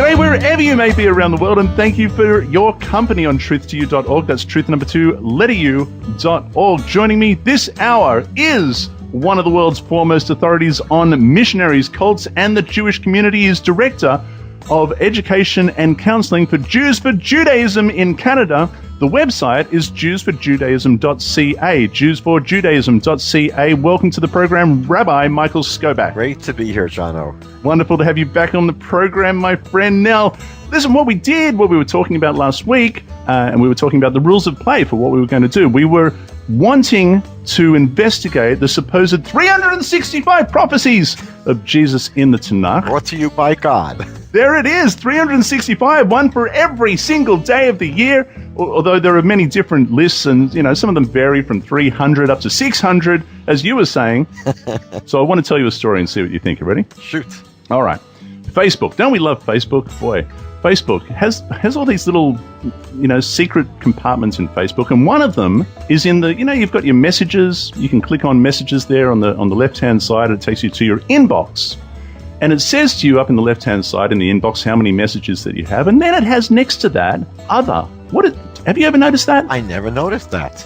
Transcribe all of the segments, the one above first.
G'day wherever you may be around the world, and thank you for your company on truth2u.org. That's truth number 2, letter U.org. Joining me this hour is one of the world's foremost authorities on missionaries, cults, and the Jewish community. Is Director of Education and Counseling for Jews for Judaism in Canada. The website is jewsforjudaism.ca, jewsforjudaism.ca. Welcome to the program, Rabbi Michael Skobac. Great to be here, Jono. Wonderful to have you back on the program, my friend. Now, listen, what we were talking about last week, and we were talking about the rules of play for what we were going to do. We were wanting to investigate the supposed 365 prophecies of Jesus in the Tanakh. Brought to you by God. There it is, 365, one for every single day of the year, although there are many different lists, and some of them vary from 300 up to 600, as you were saying. So I want to tell you a story and see what you think. You ready? Shoot. All right. Facebook. Don't we love Facebook? Boy, Facebook has all these little, secret compartments in Facebook, and one of them is in the, you've got your messages. You can click on messages there on the left-hand side. It takes you to your inbox. And it says to you up in the left-hand side in the inbox how many messages that you have. And then it has next to that, other. Have you ever noticed that? I never noticed that.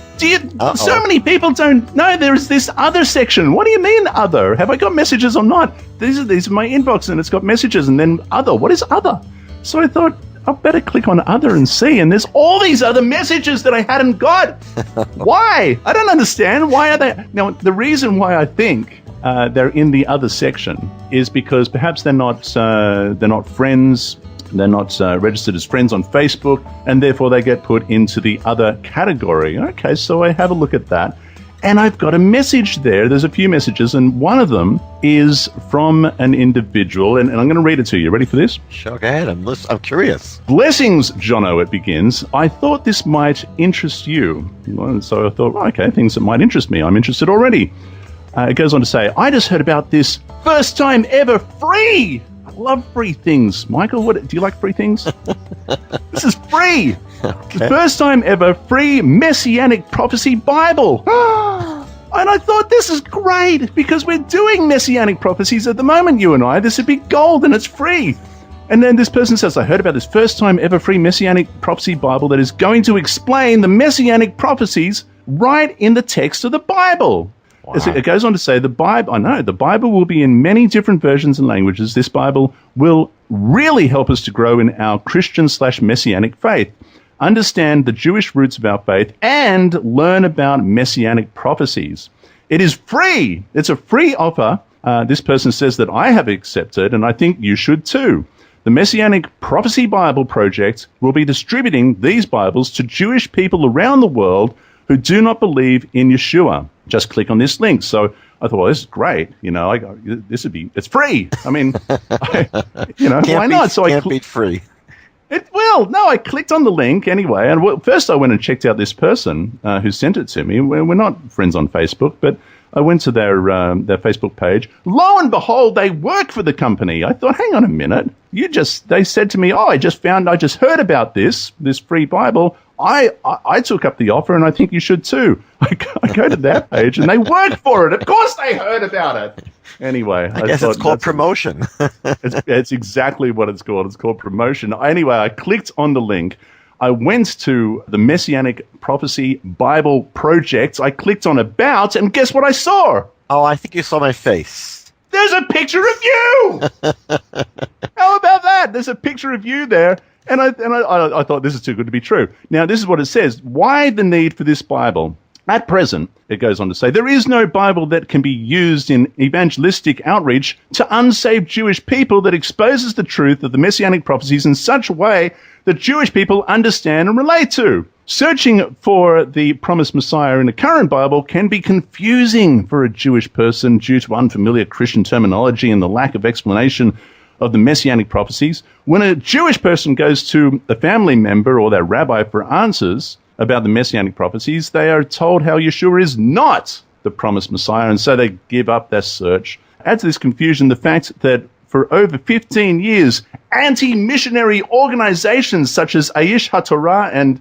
So many people don't know there is this other section. What do you mean other? Have I got messages or not? These are my inbox, and it's got messages and then other. What is other? So I thought, I better click on other and see. And there's all these other messages that I hadn't got. Why? I don't understand. Why are they? Now, the reason why I think they're in the other section is because perhaps they're not friends, they're not registered as friends on Facebook, and therefore they get put into the other category. Okay, so I have a look at that, and I've got a message there. There's a few messages, and one of them is from an individual, and I'm going to read it to you. Ready for this? Sure, go ahead. I'm curious. Blessings, Jono, it begins. I thought this might interest you. And so I thought, okay, things that might interest me. I'm interested already. It goes on to say, I just heard about this first time ever free. I love free things. Michael, do you like free things? This is free. Okay. The first time ever free Messianic Prophecy Bible. And I thought, this is great because we're doing Messianic prophecies at the moment, you and I. This would be gold and it's free. And then this person says, I heard about this first time ever free Messianic Prophecy Bible that is going to explain the Messianic prophecies right in the text of the Bible. Wow. It goes on to say the Bible will be in many different versions and languages. This Bible will really help us to grow in our Christian/Messianic faith, understand the Jewish roots of our faith, and learn about Messianic prophecies. It is free. It's a free offer. This person says that I have accepted, and I think you should too. The Messianic Prophecy Bible Project will be distributing these Bibles to Jewish people around the world who do not believe in Yeshua. Just click on this link. So I thought, well, this is great. It's free. I mean, why not? So can't beat free. I clicked on the link anyway. And first I went and checked out this person who sent it to me. We're not friends on Facebook, but I went to their Facebook page. Lo and behold, they work for the company. I thought, hang on a minute. They said to me, I just heard about this free Bible. I took up the offer, and I think you should too. I go to their page, and they work for it. Of course they heard about it. Anyway. I guess it's called promotion. It's exactly what it's called. It's called promotion. Anyway, I clicked on the link. I went to the Messianic Prophecy Bible Project. I clicked on About, and guess what I saw? Oh, I think you saw my face. There's a picture of you! How about that? There's a picture of you there. And I thought, this is too good to be true. Now, this is what it says. Why the need for this Bible? At present, it goes on to say, there is no Bible that can be used in evangelistic outreach to unsaved Jewish people that exposes the truth of the Messianic prophecies in such a way that Jewish people understand and relate to. Searching for the promised Messiah in the current Bible can be confusing for a Jewish person due to unfamiliar Christian terminology and the lack of explanation of the Messianic prophecies. When a Jewish person goes to a family member or their rabbi for answers about the Messianic prophecies, they are told how Yeshua is not the promised Messiah, and so they give up their search. Add to this confusion the fact that for over 15 years, anti-missionary organizations such as Aish HaTorah and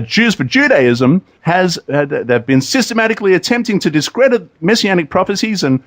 Jews for Judaism they've been systematically attempting to discredit Messianic prophecies and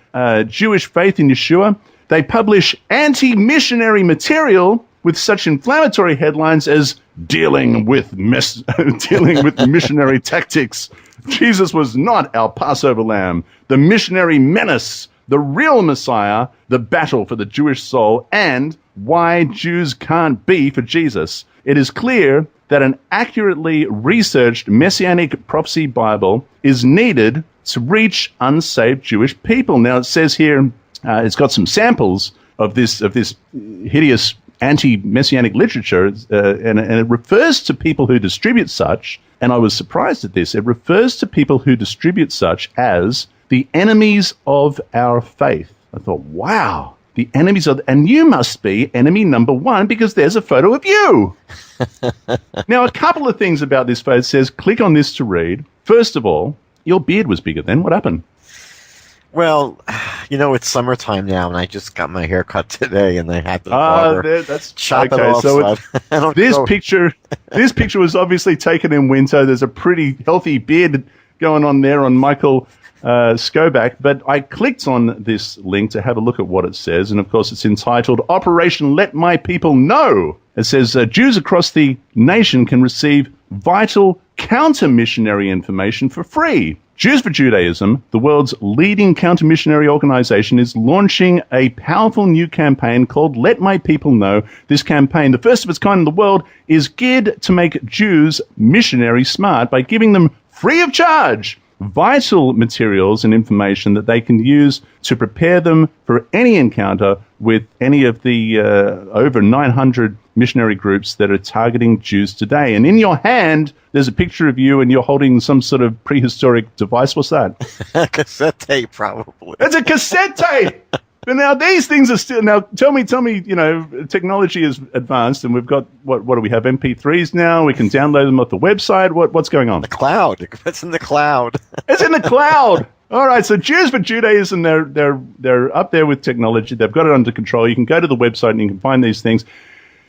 Jewish faith in Yeshua. They publish anti-missionary material with such inflammatory headlines as dealing with missionary tactics. Jesus was not our Passover lamb, the missionary menace, the real Messiah, the battle for the Jewish soul, and why Jews can't be for Jesus. It is clear that an accurately researched Messianic prophecy Bible is needed to reach unsaved Jewish people. Now, it says here, it's got some samples of this hideous anti-Messianic literature, and it refers to people who distribute such, and I was surprised at this, it refers to people who distribute such as the enemies of our faith. I thought, wow, the enemies of, and you must be enemy number one because there's a photo of you. Now, a couple of things about this photo. It says, click on this to read. First of all, your beard was bigger then. What happened? Well, it's summertime now, and I just got my hair cut today, and I had the barber that's chop it okay. off. So this picture was obviously taken in winter. There's a pretty healthy beard going on there on Michael Skobac, but I clicked on this link to have a look at what it says, and of course it's entitled Operation Let My People Know. It says Jews across the nation can receive vital counter-missionary information for free. Jews for Judaism, the world's leading counter-missionary organization, is launching a powerful new campaign called Let My People Know. This campaign, the first of its kind in the world, is geared to make Jews missionary smart by giving them free of charge vital materials and information that they can use to prepare them for any encounter with any of the over 900 missionary groups that are targeting Jews today. And in your hand, there's a picture of you and you're holding some sort of prehistoric device. What's that? Cassette tape, probably. It's a cassette tape! But now these things are still, now tell me, technology is advanced and we've got, what do we have, MP3s now? We can download them off the website. What's going on? The cloud. It's in the cloud. It's in the cloud! All right, so Jews for Judaism, they're up there with technology. They've got it under control. You can go to the website and you can find these things.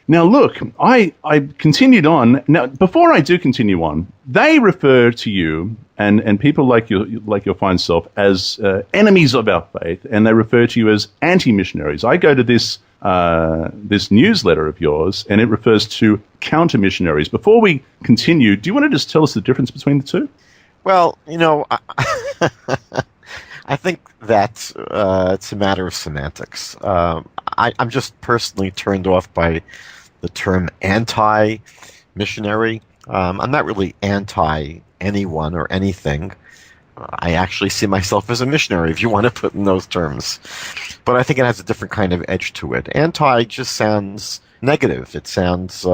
Now, look, I continued on. Now, before I do continue on, they refer to you and people like your fine self as enemies of our faith, and they refer to you as anti-missionaries. I go to this newsletter of yours, and it refers to counter-missionaries. Before we continue, do you want to just tell us the difference between the two? Well, I think that it's a matter of semantics. I'm just personally turned off by the term anti-missionary. I'm not really anti-anyone or anything. I actually see myself as a missionary, if you want to put in those terms. But I think it has a different kind of edge to it. Anti just sounds negative. It sounds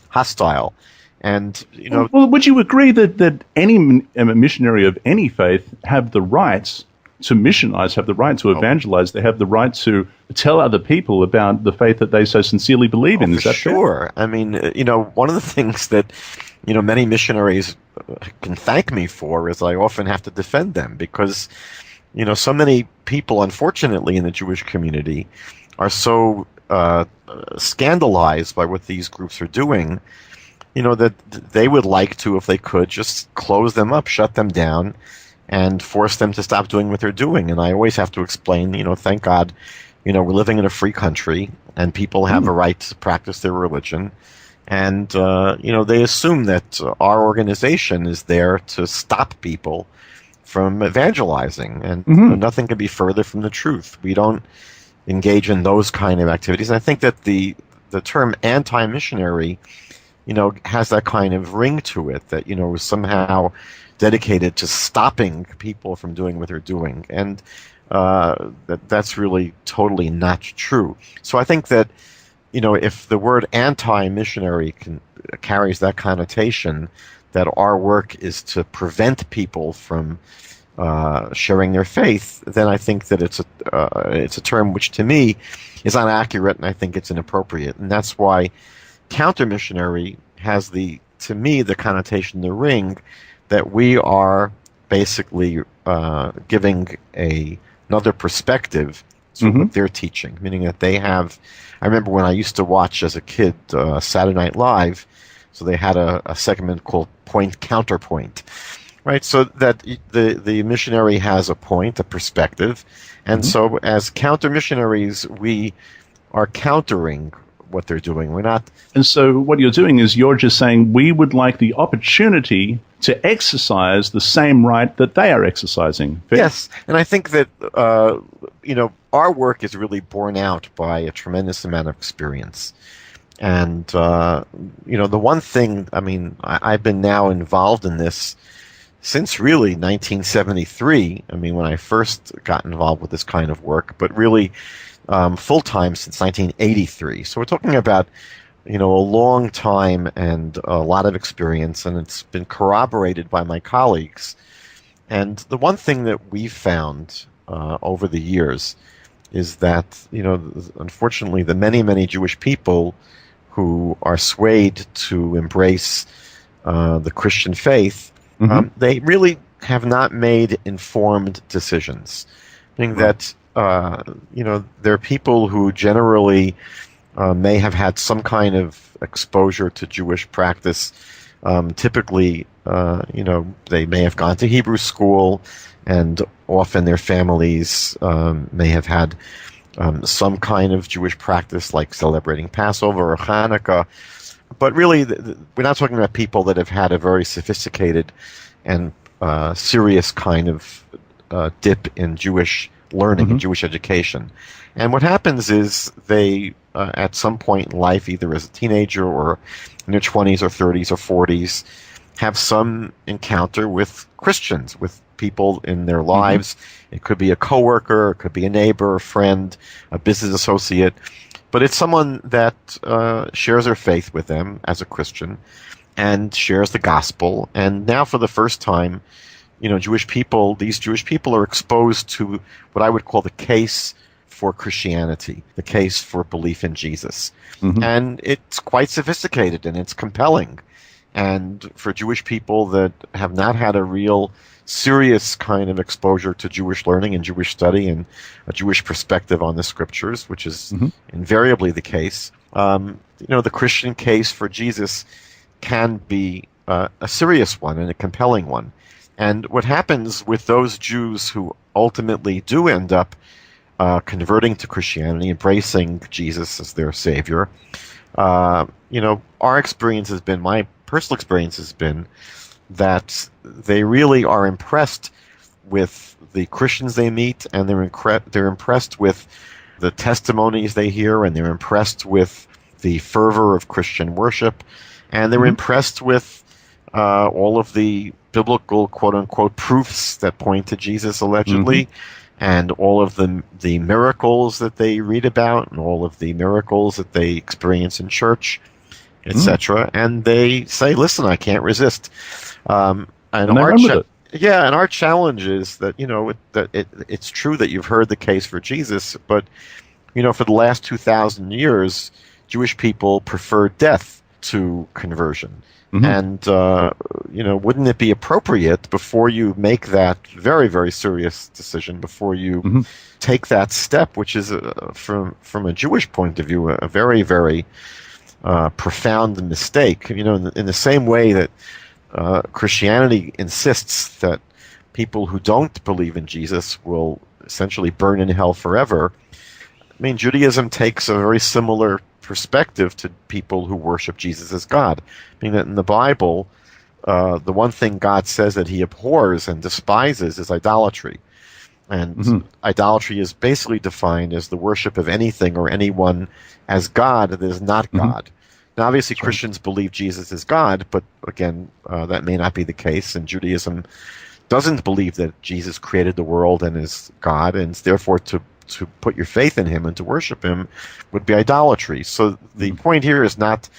hostile. And, Well, would you agree that any missionary of any faith have the rights to missionize, have the right to evangelize, they have the right to tell other people about the faith that they so sincerely believe in? Is that sure? Fair? I mean, one of the things that, many missionaries can thank me for is I often have to defend them because, so many people, unfortunately, in the Jewish community are so scandalized by what these groups are doing, that they would like to, if they could, just close them up, shut them down, and force them to stop doing what they're doing. And I always have to explain, thank God, we're living in a free country and people have a right to practice their religion. And, they assume that our organization is there to stop people from evangelizing. And nothing could be further from the truth. We don't engage in those kind of activities. And I think that the term anti-missionary, has that kind of ring to it that, is somehow dedicated to stopping people from doing what they're doing. And that's really totally not true. So I think that, if the word anti-missionary carries that connotation, that our work is to prevent people from sharing their faith, then I think that it's a term which to me is inaccurate, and I think it's inappropriate. And that's why counter-missionary has to me, the connotation, the ring, that we are basically giving another perspective to what they're teaching, meaning that they have. I remember when I used to watch as a kid Saturday Night Live, so they had a segment called Point Counterpoint, right? So that the missionary has a point, a perspective, and so as counter missionaries, we are countering what they're doing. We're not. And so what you're doing is you're just saying we would like the opportunity to exercise the same right that they are exercising. Fair? Yes, and I think that our work is really borne out by a tremendous amount of experience. And the one thing, I've been now involved in this since really 1973. When I first got involved with this kind of work, but really full-time since 1983. So we're talking about, a long time and a lot of experience, and it's been corroborated by my colleagues. And the one thing that we've found over the years is that, unfortunately, the many, many Jewish people who are swayed to embrace the Christian faith, they really have not made informed decisions. Meaning that, there are people who generally may have had some kind of exposure to Jewish practice. Typically, they may have gone to Hebrew school, and often their families may have had some kind of Jewish practice, like celebrating Passover or Hanukkah. But really, we're not talking about people that have had a very sophisticated and serious kind of dip in Jewish learning and Jewish education. And what happens is they, at some point in life, either as a teenager or in their 20s or 30s or 40s, have some encounter with Christians, with people in their lives. It could be a coworker, it could be a neighbor, a friend, a business associate, but it's someone that shares their faith with them as a Christian and shares the gospel. And now for the first time, these Jewish people are exposed to what I would call the case for Christianity, the case for belief in Jesus. And it's quite sophisticated and it's compelling. And for Jewish people that have not had a real serious kind of exposure to Jewish learning and Jewish study and a Jewish perspective on the scriptures, which is invariably the case, the Christian case for Jesus can be a serious one and a compelling one. And what happens with those Jews who ultimately do end up converting to Christianity, embracing Jesus as their savior, our experience has been, my personal experience has been, that they really are impressed with the Christians they meet, and they're impressed with the testimonies they hear, and they're impressed with the fervor of Christian worship, and they're impressed with all of the biblical quote-unquote proofs that point to Jesus allegedly, and all of the miracles that they read about, and all of the miracles that they experience in church, etc. And they say, listen, I can't resist. And our challenge is that, it's true that you've heard the case for Jesus, but, for the last 2,000 years, Jewish people prefer death to conversion. And, wouldn't it be appropriate before you make that very, very serious decision, before you take that step, which is, from a Jewish point of view, a very, very profound mistake, in the same way that Christianity insists that people who don't believe in Jesus will essentially burn in hell forever. Judaism takes a very similar perspective to people who worship Jesus as God. Meaning that in the Bible, the one thing God says that he abhors and despises is idolatry. And idolatry is basically defined as the worship of anything or anyone as God that is not God. Now, obviously, Christians believe Jesus is God, but again, that may not be the case. And Judaism doesn't believe that Jesus created the world and is God, and therefore to put your faith in him and to worship him would be idolatry. So the point here is not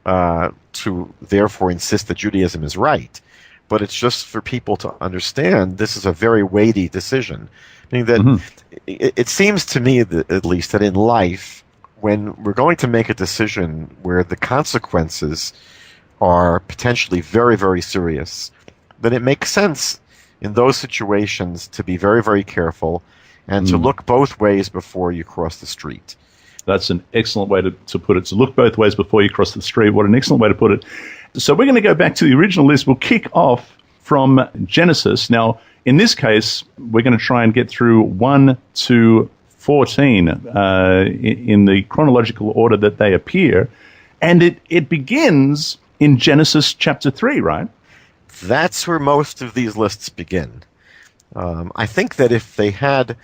to therefore insist that Judaism is right, but it's just for people to understand this is a very weighty decision. Meaning that it seems to me, that, at least, that in life, when we're going to make a decision where the consequences are potentially very, very serious, then it makes sense in those situations to be very, very careful and to look both ways before you cross the street. That's an excellent way to put it. To look both ways before you cross the street. What an excellent way to put it. So we're going to go back to the original list. We'll kick off from Genesis. Now, in this case, we're going to try and get through 1 to 14 in the chronological order that they appear. And it begins in Genesis chapter 3, right? That's where most of these lists begin. I think that if they had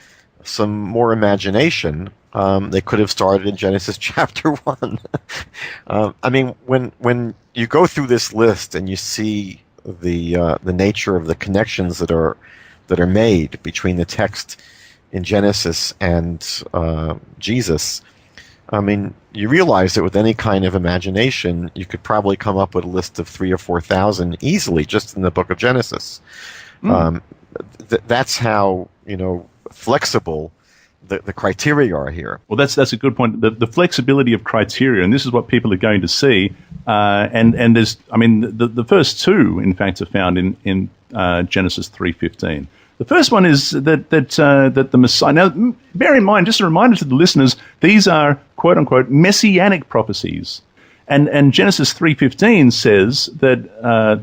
some more imagination, they could have started in Genesis chapter 1. I mean, when you go through this list and you see the nature of the connections that are made between the text in Genesis and Jesus, I mean, you realize that with any kind of imagination, you could probably come up with a list of 3,000 or 4,000 easily just in the book of Genesis. That's how flexible the criteria are here. Well, that's a good point. The flexibility of criteria, and this is what people are going to see. And there's, I mean, the first two, in fact, are found in Genesis 3:15. The first one is that the Messiah. Now, bear in mind, just a reminder to the listeners, these are quote unquote Messianic prophecies, and Genesis 3:15 says that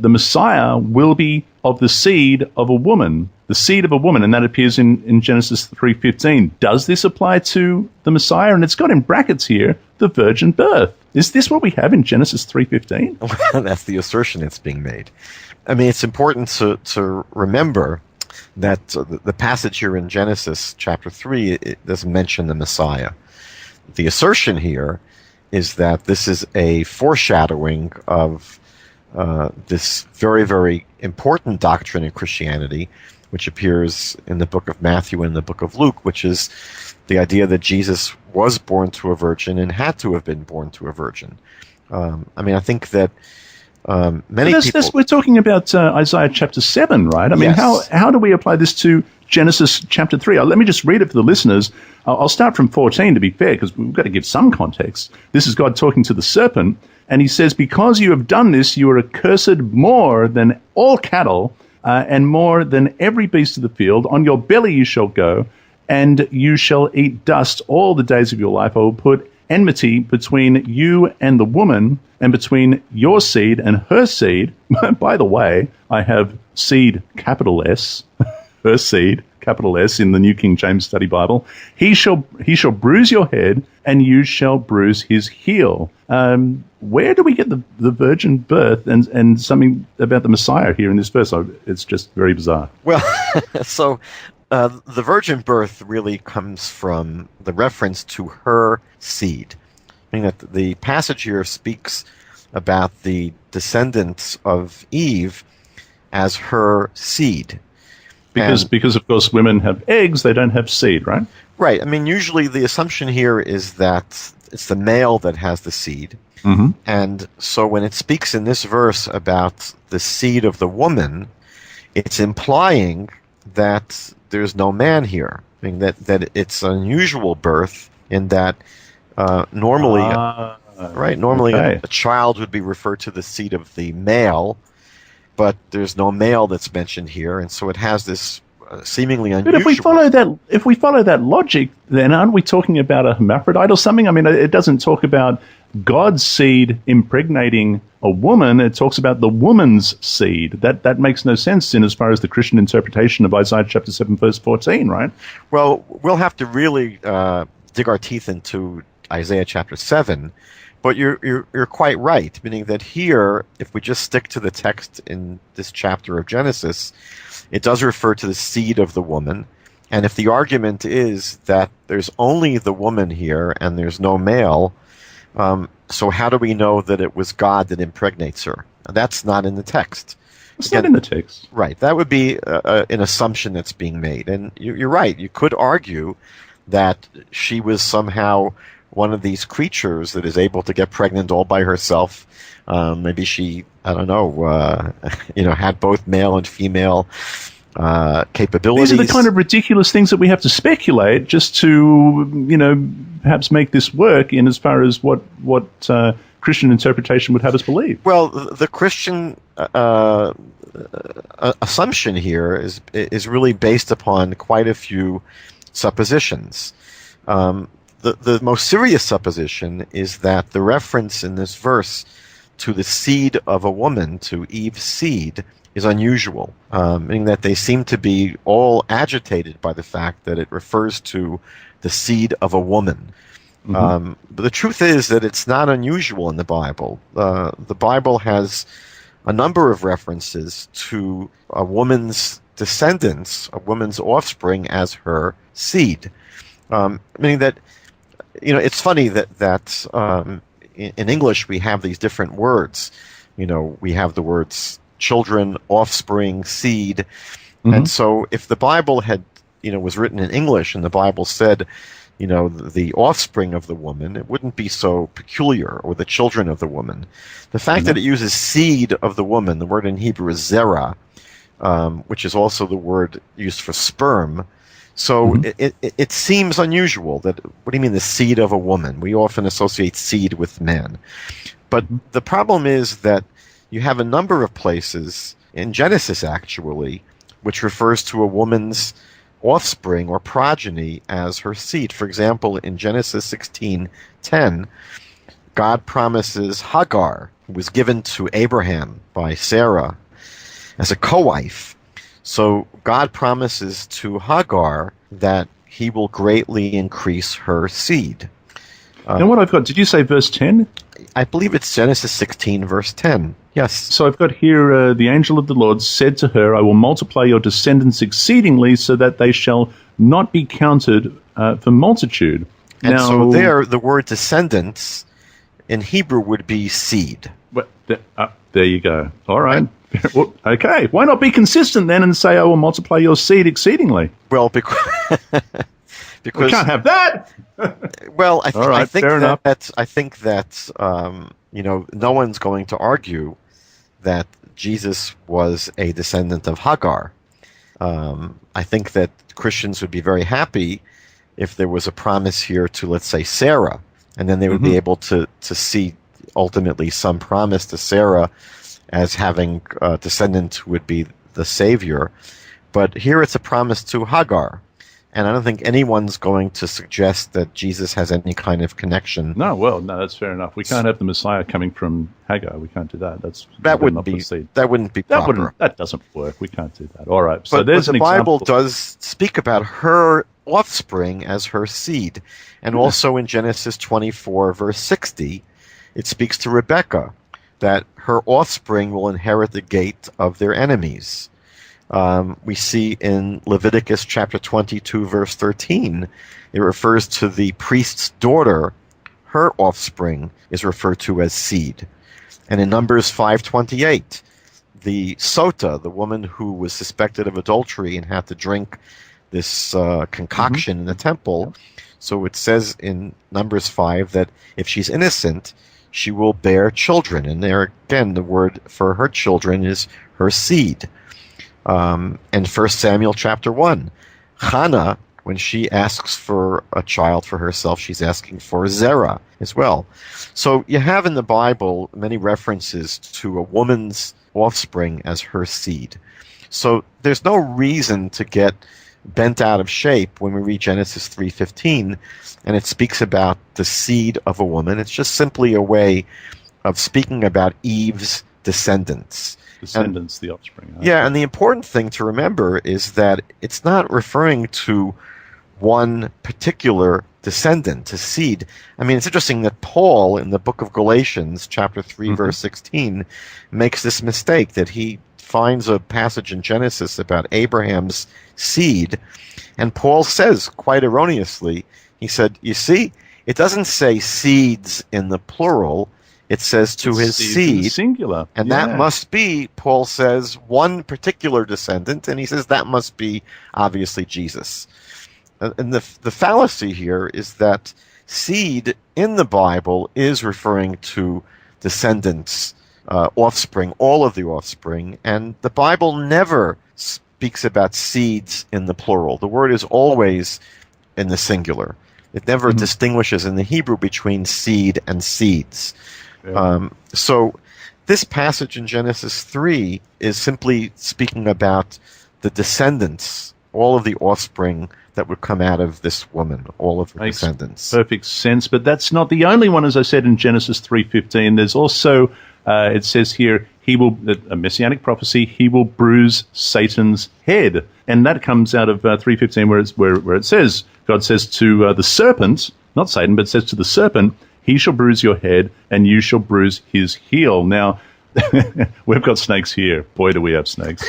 the Messiah will be of the seed of a woman, and that appears in Genesis 3:15. Does this apply to the Messiah? And it's got in brackets here the virgin birth. Is this what we have in Genesis 3:15? That's the assertion that's being made. I mean, it's important to remember that the passage here in Genesis chapter 3, it doesn't mention the Messiah. The assertion here is that this is a foreshadowing of this very, very important doctrine in Christianity, which appears in the book of Matthew and the book of Luke, which is the idea that Jesus was born to a virgin and had to have been born to a virgin. I mean, I think that many people... We're talking about Isaiah chapter 7, right? I mean, yes. how do we apply this to Genesis chapter 3? Let me just read it for the listeners. I'll start from 14 to be fair, because we've got to give some context. This is God talking to the serpent, and he says, "Because you have done this, you are accursed more than all cattle, and more than every beast of the field. On your belly you shall go, and you shall eat dust all the days of your life. I will put enmity between you and the woman, and between your seed and her seed." By the way, I have seed, capital S, her seed, capital S, in the New King James Study Bible. He shall bruise your head, and you shall bruise his heel. Where do we get the virgin birth and something about the Messiah here in this verse? It's just very bizarre. Well, so the virgin birth really comes from the reference to her seed. I mean, that the passage here speaks about the descendants of Eve as her seed. Because of course women have eggs, they don't have seed, right? Right. I mean, usually the assumption here is that it's the male that has the seed. Mm-hmm. And so when it speaks in this verse about the seed of the woman, it's implying that there's no man here. I mean, that it's an unusual birth in that normally okay. a child would be referred to the seed of the male, but there's no male that's mentioned here, and so it has this seemingly unusual. But if we follow that logic, then aren't we talking about a hermaphrodite or something? I mean, it doesn't talk about God's seed impregnating a woman. It talks about the woman's seed. That makes no sense in as far as the Christian interpretation of Isaiah chapter 7, verse 14, right? Well, we'll have to really dig our teeth into Isaiah chapter 7. But you're quite right, meaning that here, if we just stick to the text in this chapter of Genesis, it does refer to the seed of the woman. And if the argument is that there's only the woman here and there's no male, so how do we know that it was God that impregnates her? That's not in the text. It's not in the text. Right. That would be an assumption that's being made. And you're right. You could argue that she was somehow one of these creatures that is able to get pregnant all by herself. Maybe she, I don't know, had both male and female capabilities. These are the kind of ridiculous things that we have to speculate just to, perhaps make this work in as far as what Christian interpretation would have us believe. Well, the Christian assumption here is really based upon quite a few suppositions. The most serious supposition is that the reference in this verse to the seed of a woman, to Eve's seed, is unusual, meaning that they seem to be all agitated by the fact that it refers to the seed of a woman. But the truth is that it's not unusual in the Bible. The Bible has a number of references to a woman's descendants, a woman's offspring, as her seed. Meaning that, it's funny that in English we have these different words. We have the words children, offspring, seed. And so if the Bible had, was written in English and the Bible said, the offspring of the woman, it wouldn't be so peculiar, or the children of the woman. The fact that it uses seed of the woman, the word in Hebrew is zera, which is also the word used for sperm. So it seems unusual that, what do you mean the seed of a woman? We often associate seed with man. But the problem is that you have a number of places, in Genesis actually, which refers to a woman's offspring or progeny as her seed. For example, in Genesis 16:10, God promises Hagar, who was given to Abraham by Sarah as a co-wife. So God promises to Hagar that he will greatly increase her seed. Now what I've got, did you say verse 10? I believe it's Genesis 16, verse 10. Yes. So I've got here, the angel of the Lord said to her, I will multiply your descendants exceedingly so that they shall not be counted for multitude. And now, so there, the word descendants in Hebrew would be seed. There you go. All right. Well, okay. Why not be consistent then and say, I will multiply your seed exceedingly? Well, because we can't have that. Well, I think that no one's going to argue that Jesus was a descendant of Hagar. I think that Christians would be very happy if there was a promise here to, let's say, Sarah, and then they would be able to see ultimately some promise to Sarah as having a descendant who would be the Savior. But here it's a promise to Hagar. And I don't think anyone's going to suggest that Jesus has any kind of connection. No, that's fair enough. We can't have the Messiah coming from Hagar. We can't do that. That wouldn't be proper. That doesn't work. We can't do that. All right. So but the Bible does speak about her offspring as her seed. And also in Genesis 24, verse 60, it speaks to Rebekah that her offspring will inherit the gate of their enemies. We see in Leviticus chapter 22, verse 13, it refers to the priest's daughter. Her offspring is referred to as seed. And in Numbers 5:28, the Sota, the woman who was suspected of adultery and had to drink this concoction in the temple, so it says in Numbers 5 that if she's innocent, she will bear children. And there again, the word for her children is her seed. And 1 Samuel chapter 1, Hannah, when she asks for a child for herself, she's asking for Zerah as well. So you have in the Bible many references to a woman's offspring as her seed. So there's no reason to get bent out of shape when we read Genesis 3:15, and it speaks about the seed of a woman. It's just simply a way of speaking about Eve's descendants. The offspring. Yeah, and the important thing to remember is that it's not referring to one particular descendant, a seed. I mean, it's interesting that Paul, in the book of Galatians, chapter 3, verse 16, makes this mistake, that he finds a passage in Genesis about Abraham's seed, and Paul says, quite erroneously, he said, you see, it doesn't say seeds in the plural, it says to his seed, singular. And that must be, Paul says, one particular descendant, and he says that must be obviously Jesus. And the fallacy here is that seed in the Bible is referring to descendants, offspring, all of the offspring, and the Bible never speaks about seeds in the plural. The word is always in the singular. It never distinguishes in the Hebrew between seed and seeds. So this passage in Genesis 3 is simply speaking about the descendants, all of the offspring that would come out of this woman, all of her descendants. Perfect sense, but that's not the only one, as I said in Genesis 3:15. There's also It says here, a Messianic prophecy, he will bruise Satan's head. And that comes out of 3:15 where it says, God says to the serpent, not Satan, but says to the serpent, he shall bruise your head and you shall bruise his heel. Now, we've got snakes here. Boy, do we have snakes.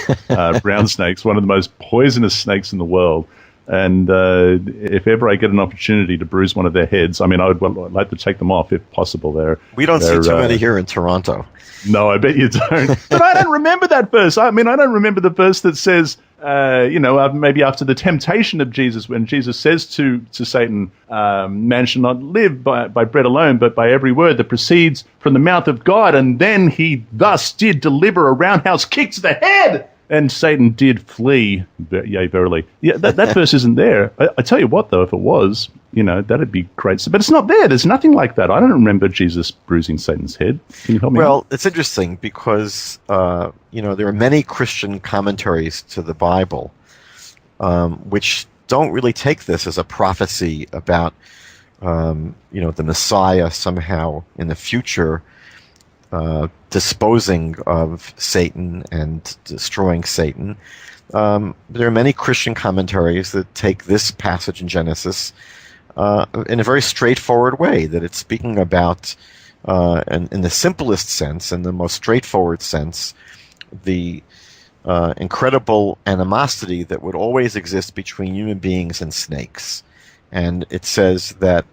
Brown snakes, one of the most poisonous snakes in the world. And if ever I get an opportunity to bruise one of their heads, I mean, I'd like to take them off if possible. We don't see too many here in Toronto. No, I bet you don't. But I don't remember that verse. I mean, I don't remember the verse that says, maybe after the temptation of Jesus, when Jesus says to Satan, man shall not live by bread alone, but by every word that proceeds from the mouth of God. And then he thus did deliver a roundhouse kick to the head. And Satan did flee, yea, verily. Yeah, that verse isn't there. I tell you what, though, if it was, that'd be great. But it's not there. There's nothing like that. I don't remember Jesus bruising Satan's head. Can you help me out? Well, it's interesting because, there are many Christian commentaries to the Bible which don't really take this as a prophecy about, the Messiah somehow in the future disposing of Satan and destroying Satan. There are many Christian commentaries that take this passage in Genesis in a very straightforward way, that it's speaking about, in the simplest sense, in the most straightforward sense, the incredible animosity that would always exist between human beings and snakes. And it says that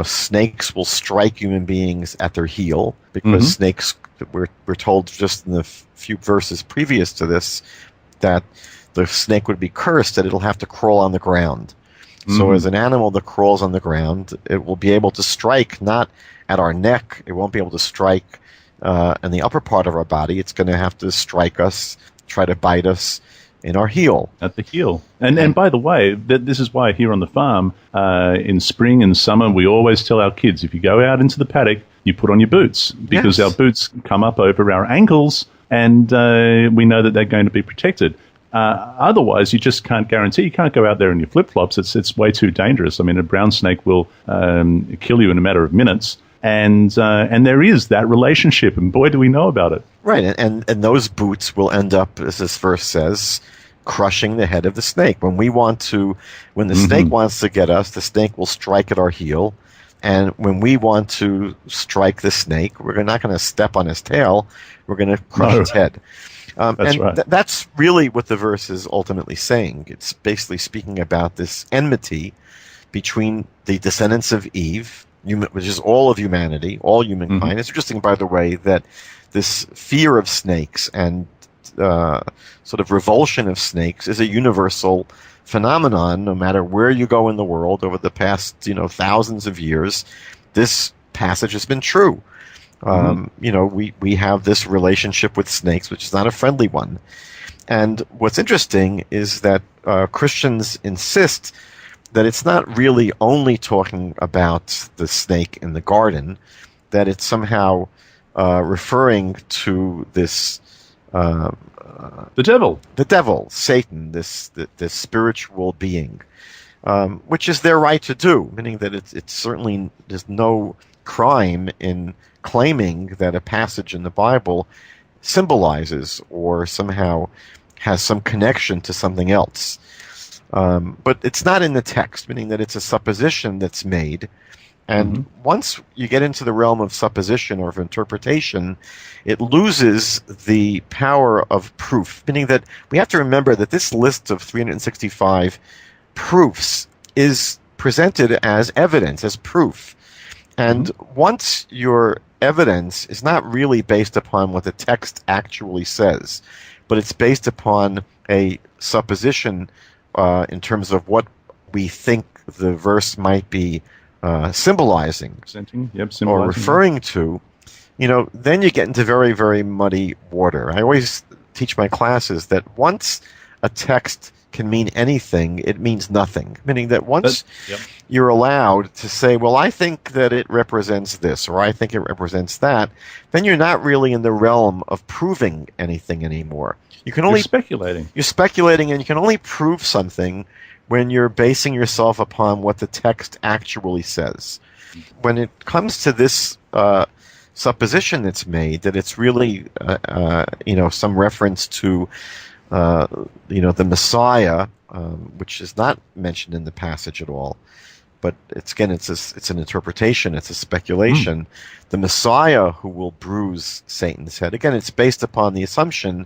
snakes will strike human beings at their heel, because snakes, we're told just in the few verses previous to this, that the snake would be cursed, that it'll have to crawl on the ground. So as an animal that crawls on the ground, it will be able to strike not at our neck, it won't be able to strike in the upper part of our body, it's going to have to strike us, try to bite us in our heel. At the heel. And by the way, this is why here on the farm, in spring and summer, we always tell our kids, if you go out into the paddock, you put on your boots, because our boots come up over our ankles, and we know that they're going to be protected. Otherwise, you just can't guarantee. You can't go out there in your flip-flops. It's way too dangerous. I mean, a brown snake will kill you in a matter of minutes. And there is that relationship, and boy, do we know about it. Right, and those boots will end up, as this verse says, crushing the head of the snake. When the snake wants to get us, the snake will strike at our heel. And when we want to strike the snake, we're not going to step on his tail. We're going to crush his head. That's right. That's really what the verse is ultimately saying. It's basically speaking about this enmity between the descendants of Eve, which is all of humanity, all humankind. It's interesting, by the way, that this fear of snakes and sort of revulsion of snakes is a universal phenomenon. No matter where you go in the world over the past thousands of years, this passage has been true. We have this relationship with snakes, which is not a friendly one. And what's interesting is that Christians insist that it's not really only talking about the snake in the garden, that it's somehow referring to this the devil, Satan, this spiritual being, which is their right to do, meaning that it's certainly, there's no crime in claiming that a passage in the Bible symbolizes or somehow has some connection to something else. But it's not in the text, meaning that it's a supposition that's made. And once you get into the realm of supposition or of interpretation, it loses the power of proof, meaning that we have to remember that this list of 365 proofs is presented as evidence, as proof. And once your evidence is not really based upon what the text actually says, but it's based upon a supposition in terms of what we think the verse might be symbolizing or referring to, then you get into very, very muddy water. I always teach my classes that once a text can mean anything, it means nothing. Meaning that once you're allowed to say, well, I think that it represents this, or I think it represents that, then you're not really in the realm of proving anything anymore. You're speculating. You're speculating, and you can only prove something when you're basing yourself upon what the text actually says. When it comes to this supposition that's made that it's really, some reference to, the Messiah, which is not mentioned in the passage at all. But it's an interpretation, it's a speculation. The Messiah who will bruise Satan's head. Again, it's based upon the assumption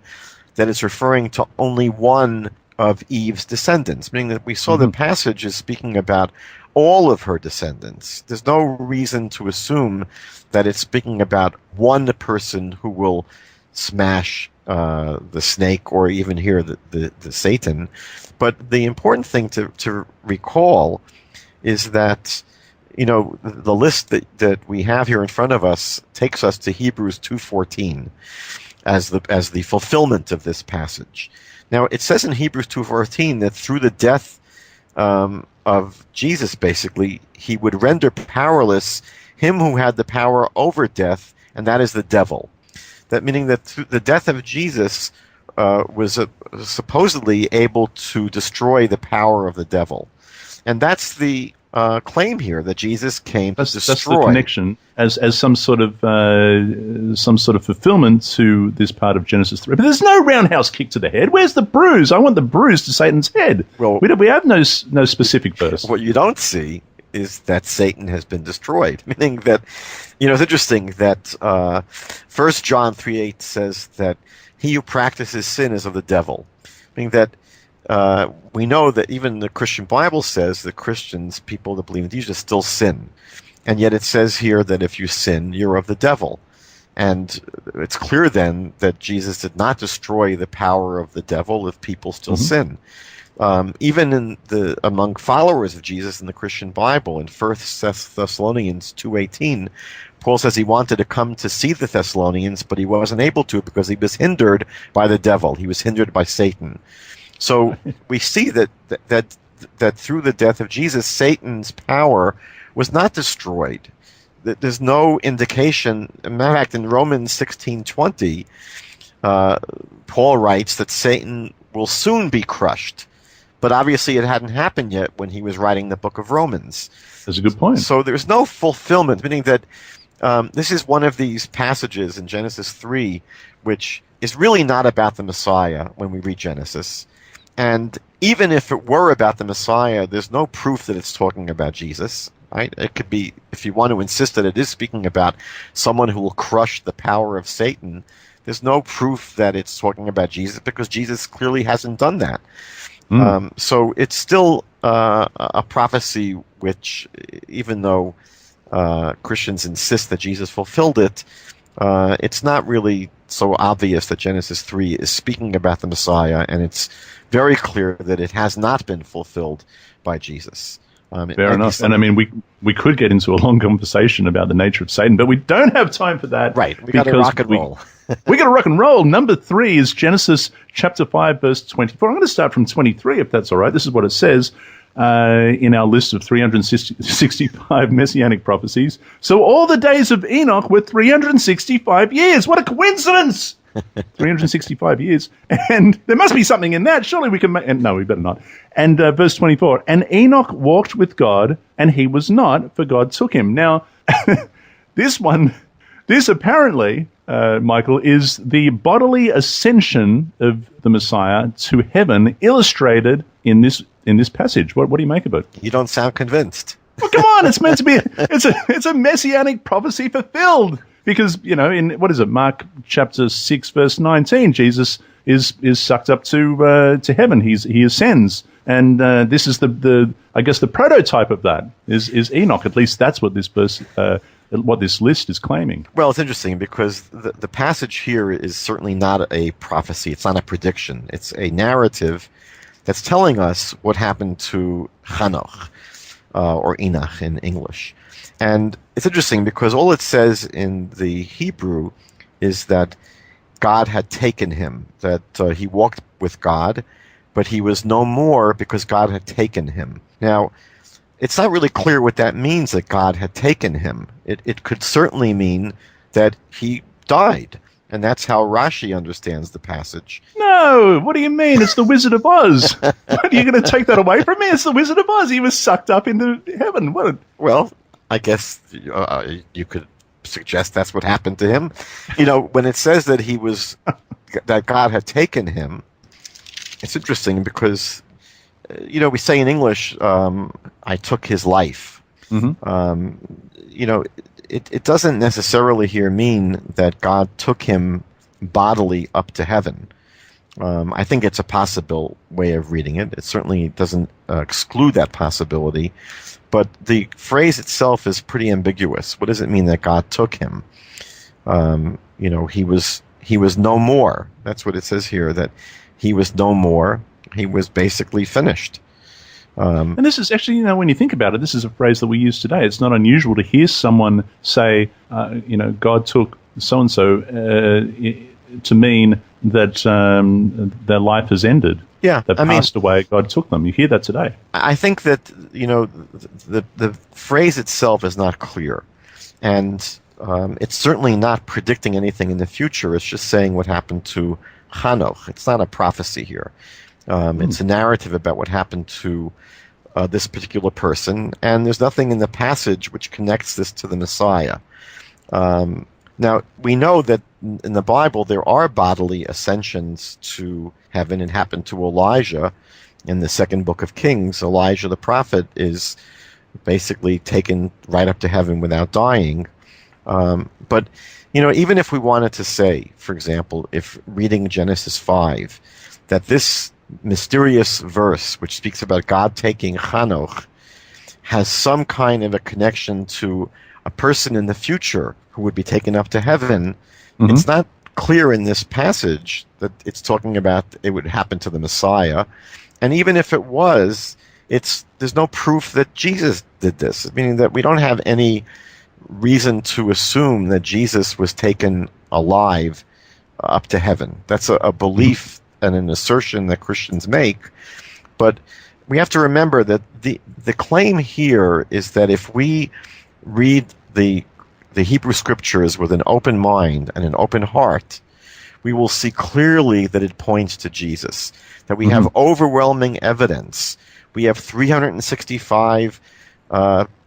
that it's referring to only one of Eve's descendants, meaning that we saw the passage is speaking about all of her descendants. There's no reason to assume that it's speaking about one person who will smash the snake or even here the Satan. But the important thing to recall is that, the list that we have here in front of us takes us to Hebrews 2:14 as the fulfillment of this passage. Now, it says in Hebrews 2:14 that through the death of Jesus, basically, he would render powerless him who had the power over death, and that is the devil. That meaning that through the death of Jesus was supposedly able to destroy the power of the devil. And that's the claim here, that Jesus came to destroy. That's the connection as some sort of fulfillment to this part of Genesis 3. But there's no roundhouse kick to the head. Where's the bruise? I want the bruise to Satan's head. Well, we have no specific verse. What you don't see is that Satan has been destroyed. Meaning that, it's interesting that 1 John 3:8 says that he who practices sin is of the devil. Meaning that we know that even the Christian Bible says that Christians, people that believe in Jesus, still sin. And yet it says here that if you sin, you're of the devil. And it's clear then that Jesus did not destroy the power of the devil if people still sin. Even among followers of Jesus in the Christian Bible, in 1 Thessalonians 2:18, Paul says he wanted to come to see the Thessalonians, but he wasn't able to because he was hindered by the devil. He was hindered by Satan. So we see that through the death of Jesus, Satan's power was not destroyed. There's no indication. As a matter of fact, in Romans 16:20, Paul writes that Satan will soon be crushed. But obviously it hadn't happened yet when he was writing the book of Romans. That's a good point. So there's no fulfillment, meaning that this is one of these passages in Genesis 3 which is really not about the Messiah when we read Genesis. And even if it were about the Messiah, there's no proof that it's talking about Jesus. Right? It could be, if you want to insist that it is speaking about someone who will crush the power of Satan, there's no proof that it's talking about Jesus because Jesus clearly hasn't done that. So it's still a prophecy which, even though Christians insist that Jesus fulfilled it, it's not really so obvious that Genesis 3 is speaking about the Messiah, and it's very clear that it has not been fulfilled by Jesus. Fair enough. And I mean, we could get into a long conversation about the nature of Satan, but we don't have time for that. Right. We got to rock and roll. We got to rock and roll. Number 3 is Genesis chapter 5, verse 24. I'm going to start from 23, if that's all right. This is what it says in our list of 365 Messianic prophecies. So all the days of Enoch were 365 years. What a coincidence! 365 years. And there must be something in that. Surely we can make... No, we better not. And verse 24. And Enoch walked with God, and he was not, for God took him. Now, this apparently, Michael, is the bodily ascension of the Messiah to heaven, illustrated in this passage. What do you make of it? You don't sound convinced. Well, come on, it's meant to be. It's a messianic prophecy fulfilled. Because, in, what is it, Mark chapter 6, verse 19, Jesus is sucked up to heaven. He ascends. And this is the prototype of that is Enoch. At least that's what this verse, what this list is claiming. Well, it's interesting because the passage here is certainly not a prophecy. It's not a prediction. It's a narrative that's telling us what happened to Hanoch, or Enoch in English. And it's interesting because all it says in the Hebrew is that God had taken him, that he walked with God, but he was no more because God had taken him. Now, it's not really clear what that means, that God had taken him. It could certainly mean that he died. And that's how Rashi understands the passage. No, what do you mean? It's the Wizard of Oz. What, are you going to take that away from me? It's the Wizard of Oz. He was sucked up into heaven. What? Well, I guess you could suggest that's what happened to him. When it says that that God had taken him, it's interesting because, we say in English, I took his life. Mm-hmm. It doesn't necessarily here mean that God took him bodily up to heaven. I think it's a possible way of reading it. It certainly doesn't exclude that possibility. But the phrase itself is pretty ambiguous. What does it mean that God took him? He was no more. That's what it says here, that he was no more. He was basically finished. And this is actually, when you think about it, this is a phrase that we use today. It's not unusual to hear someone say, God took so-and-so to mean that their life has ended. Yeah, They passed away, God took them. You hear that today. I think that, the phrase itself is not clear. And it's certainly not predicting anything in the future. It's just saying what happened to Hanoch. It's not a prophecy here. It's a narrative about what happened to this particular person, and there's nothing in the passage which connects this to the Messiah. Now, we know that in the Bible there are bodily ascensions to heaven. It happened to Elijah in the second book of Kings. Elijah the prophet is basically taken right up to heaven without dying. But even if we wanted to say, for example, if reading Genesis 5, that this mysterious verse, which speaks about God taking Hanoch, has some kind of a connection to a person in the future who would be taken up to heaven, it's not clear in this passage that it's talking about it would happen to the Messiah. And even if it was, there's no proof that Jesus did this, meaning that we don't have any reason to assume that Jesus was taken alive up to heaven. That's a belief and an assertion that Christians make. But we have to remember that the claim here is that if we read the Hebrew Scriptures with an open mind and an open heart, we will see clearly that it points to Jesus, that we have overwhelming evidence. We have 365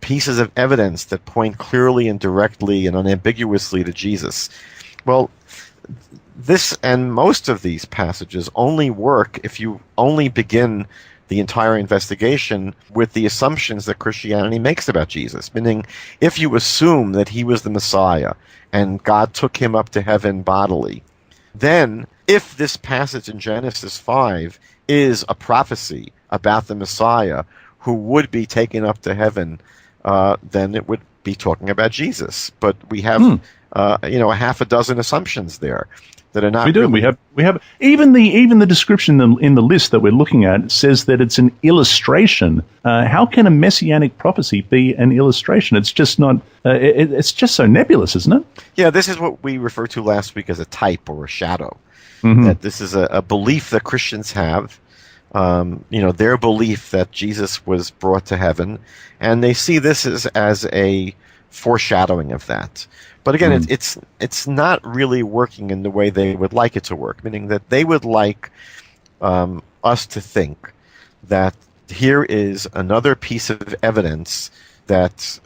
pieces of evidence that point clearly and directly and unambiguously to Jesus. Well, this and most of these passages only work if you only begin the entire investigation with the assumptions that Christianity makes about Jesus. Meaning, if you assume that he was the Messiah and God took him up to heaven bodily, then if this passage in Genesis 5 is a prophecy about the Messiah who would be taken up to heaven, then it would be talking about Jesus. But we have a half a dozen assumptions there that are not. We do. Really... We have even the description in the list that we're looking at says that it's an illustration. How can a messianic prophecy be an illustration? It's just not. It's just so nebulous, isn't it? Yeah, this is what we referred to last week as a type or a shadow. That this is a belief that Christians have. Their belief that Jesus was brought to heaven, and they see this as a foreshadowing of that. But again, it's not really working in the way they would like it to work, meaning that they would like us to think that here is another piece of evidence that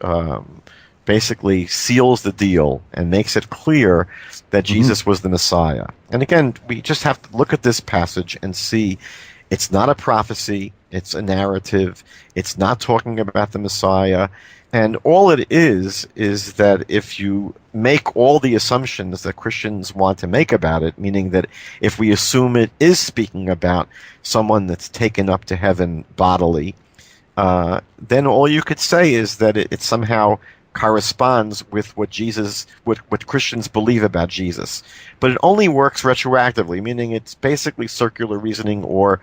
basically seals the deal and makes it clear that Jesus was the Messiah. And again, we just have to look at this passage and see it's not a prophecy, it's a narrative, it's not talking about the Messiah. And all it is that if you make all the assumptions that Christians want to make about it, meaning that if we assume it is speaking about someone that's taken up to heaven bodily, then all you could say is that it somehow corresponds with what Christians believe about Jesus. But it only works retroactively, meaning it's basically circular reasoning or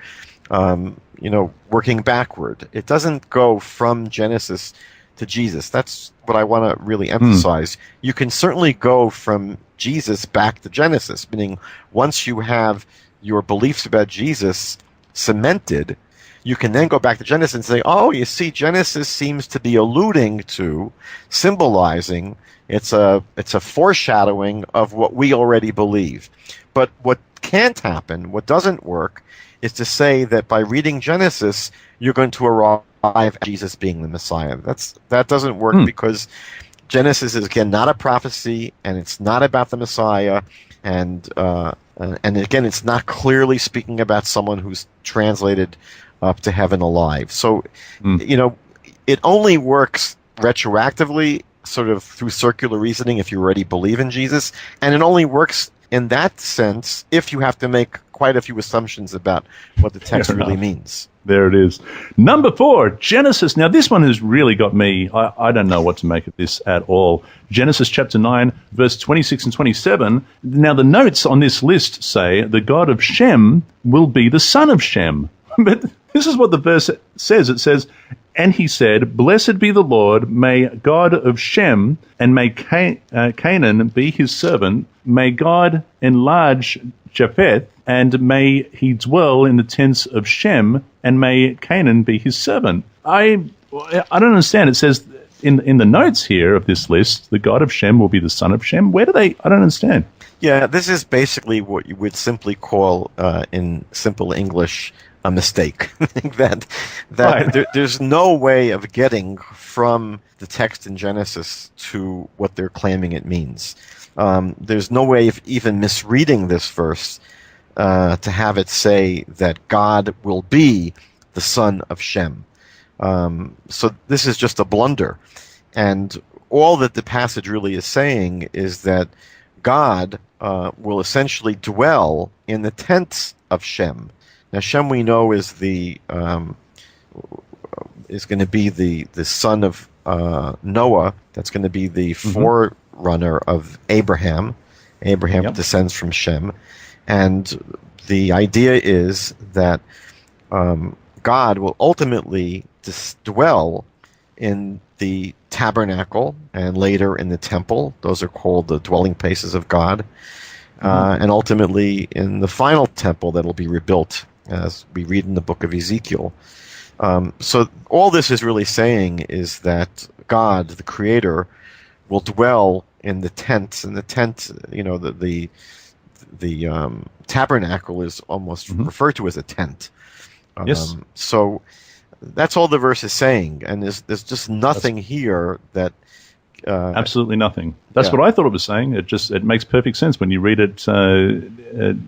working backward. It doesn't go from Genesis to Jesus. That's what I want to really emphasize. You can certainly go from Jesus back to Genesis, meaning once you have your beliefs about Jesus cemented, you can then go back to Genesis and say, oh, you see, Genesis seems to be alluding to, symbolizing, it's a foreshadowing of what we already believe. But what can't happen, what doesn't work, is to say that by reading Genesis, you're going to arrive at Jesus being the Messiah. That doesn't work because Genesis is again not a prophecy, and it's not about the Messiah, and again, it's not clearly speaking about someone who's translated up to heaven alive. So, it only works retroactively, sort of through circular reasoning, if you already believe in Jesus, and it only works in that sense if you have to make quite a few assumptions about what the text really means. There it is. Number 4, Genesis. Now, this one has really got me. I don't know what to make of this at all. Genesis chapter 9, verse 26 and 27. Now, the notes on this list say the God of Shem will be the son of Shem. But this is what the verse says. It says, and he said, blessed be the Lord, may God of Shem, and may Canaan be his servant. May God enlarge Japheth, and may he dwell in the tents of Shem, and may Canaan be his servant. I don't understand. It says in the notes here of this list, the God of Shem will be the son of Shem. Where do they? I don't understand. Yeah, this is basically what you would simply call, in simple English, a mistake. that right. There's no way of getting from the text in Genesis to what they're claiming it means. There's no way of even misreading this verse to have it say that God will be the son of Shem. So this is just a blunder. And all that the passage really is saying is that God will essentially dwell in the tents of Shem. Now, Shem we know is going to be the son of Noah. That's going to be the forerunner of Abraham. Abraham descends from Shem. And the idea is that God will ultimately dwell in the tabernacle and later in the temple. Those are called the dwelling places of God. And ultimately in the final temple that will be rebuilt, as we read in the book of Ezekiel. So all this is really saying is that God, the Creator, will dwell in the tent. And the tent, the tabernacle is almost referred to as a tent. Yes. So that's all the verse is saying, and there's just nothing here that. Absolutely nothing. That's what I thought it was saying. It makes perfect sense when you read it in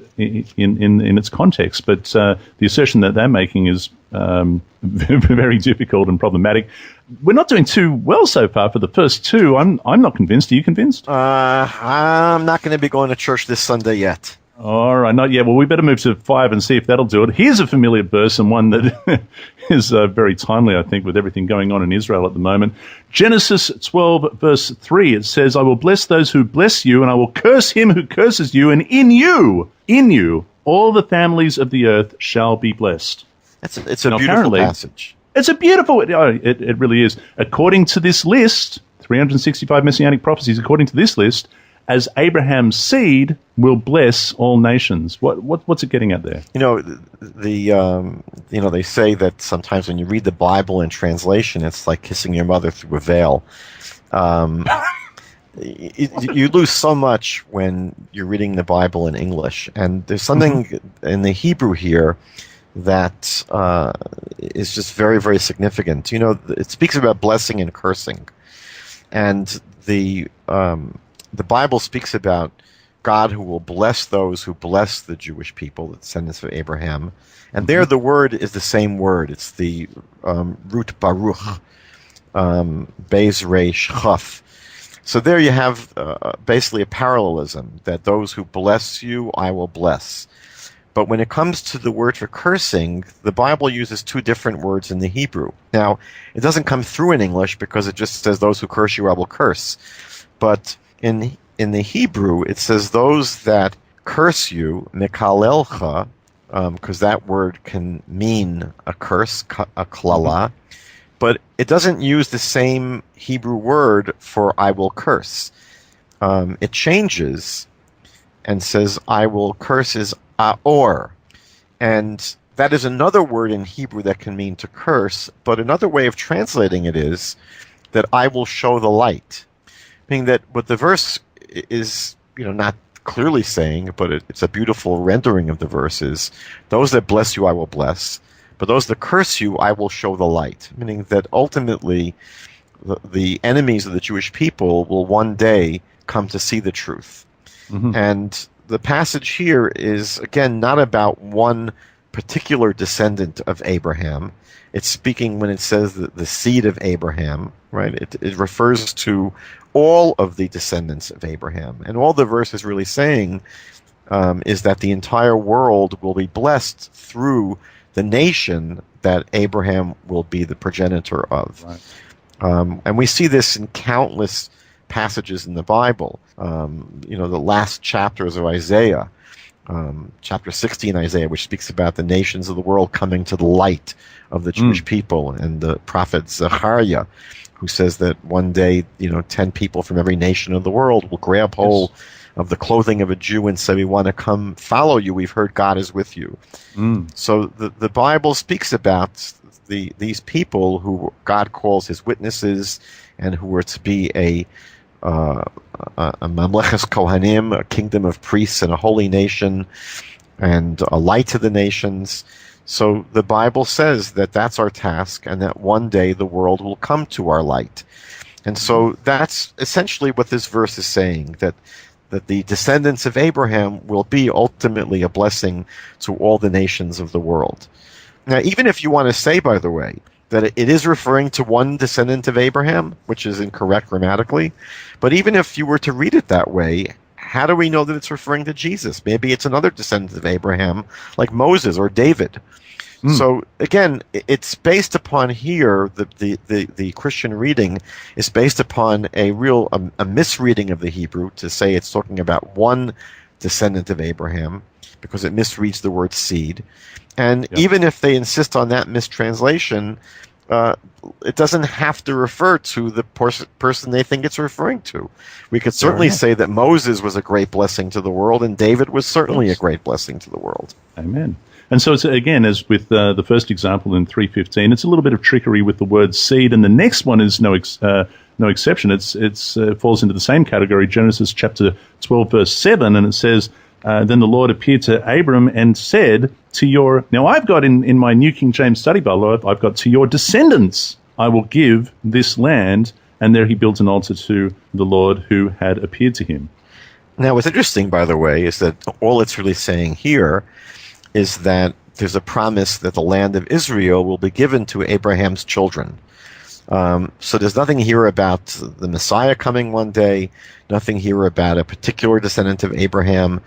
its context. But the assertion that they're making is very difficult and problematic. We're not doing too well so far for the first two. I'm not convinced. Are you convinced? I'm not going to be going to church this Sunday yet. All right, not yet. Well, we better move to 5 and see if that'll do it. Here's a familiar verse and one that is very timely, I think, with everything going on in Israel at the moment. Genesis 12, verse 3, it says, I will bless those who bless you, and I will curse him who curses you, and in you, all the families of the earth shall be blessed. It's a beautiful passage. It's a beautiful, it really is. According to this list, 365 Messianic prophecies, according to this list, as Abraham's seed will bless all nations. What's it getting at there? They say that sometimes when you read the Bible in translation, it's like kissing your mother through a veil. You lose so much when you're reading the Bible in English, and there's something in the Hebrew here that is just very, very significant. It speaks about blessing and cursing, and the Bible speaks about God who will bless those who bless the Jewish people, the descendants of Abraham. And there the word is the same word. It's the root baruch, Beis Reish Chaf. So there you have basically a parallelism, that those who bless you, I will bless. But when it comes to the word for cursing, the Bible uses two different words in the Hebrew. Now, it doesn't come through in English because it just says, those who curse you, I will curse. But in the Hebrew, it says those that curse you, mekalelcha, because that word can mean a curse, a klala, but it doesn't use the same Hebrew word for I will curse. It changes and says I will curse is aor. And that is another word in Hebrew that can mean to curse, but another way of translating it is that I will show the light. Meaning that what the verse is, not clearly saying, but it's a beautiful rendering of the verse is, those that bless you I will bless, but those that curse you I will show the light. Meaning that ultimately the enemies of the Jewish people will one day come to see the truth. Mm-hmm. And the passage here is, again, not about one particular descendant of Abraham. It's speaking when it says the seed of Abraham, right? It refers to all of the descendants of Abraham. And all the verse is really saying is that the entire world will be blessed through the nation that Abraham will be the progenitor of. Right. And we see this in countless passages in the Bible. The last chapters of Isaiah, chapter 60 in Isaiah, which speaks about the nations of the world coming to the light of the Jewish people, and the prophet Zechariah, who says that one day, 10 people from every nation of the world will grab hold of the clothing of a Jew and say, "We want to come follow you. We've heard God is with you." So the Bible speaks about these people who God calls his witnesses, and who were to be a Mamleches Kohanim, a kingdom of priests and a holy nation, and a light to the nations. So the Bible says that that's our task, and that one day the world will come to our light. And so that's essentially what this verse is saying, that the descendants of Abraham will be ultimately a blessing to all the nations of the world. Now, even if you want to say, by the way, that it is referring to one descendant of Abraham, which is incorrect grammatically, but even if you were to read it that way, how do we know that it's referring to Jesus? Maybe it's another descendant of Abraham, like Moses or David. So again, it's based upon here, the Christian reading is based upon a misreading of the Hebrew to say it's talking about one descendant of Abraham, because it misreads the word seed. And even if they insist on that mistranslation, it doesn't have to refer to the person they think it's referring to. We could certainly say that Moses was a great blessing to the world, and David was certainly a great blessing to the world. Amen. And so, it's, again, as with the first example in 3:15, it's a little bit of trickery with the word seed, and the next one is no exception. It falls into the same category, Genesis chapter 12, verse 7, and it says, then the Lord appeared to Abram and said to your... Now, I've got in my New King James Study Bible, I've got to your descendants I will give this land, and there he built an altar to the Lord who had appeared to him. Now, what's interesting, by the way, is that all it's really saying here is that there's a promise that the land of Israel will be given to Abraham's children. So there's nothing here about the Messiah coming one day, nothing here about a particular descendant of Abraham.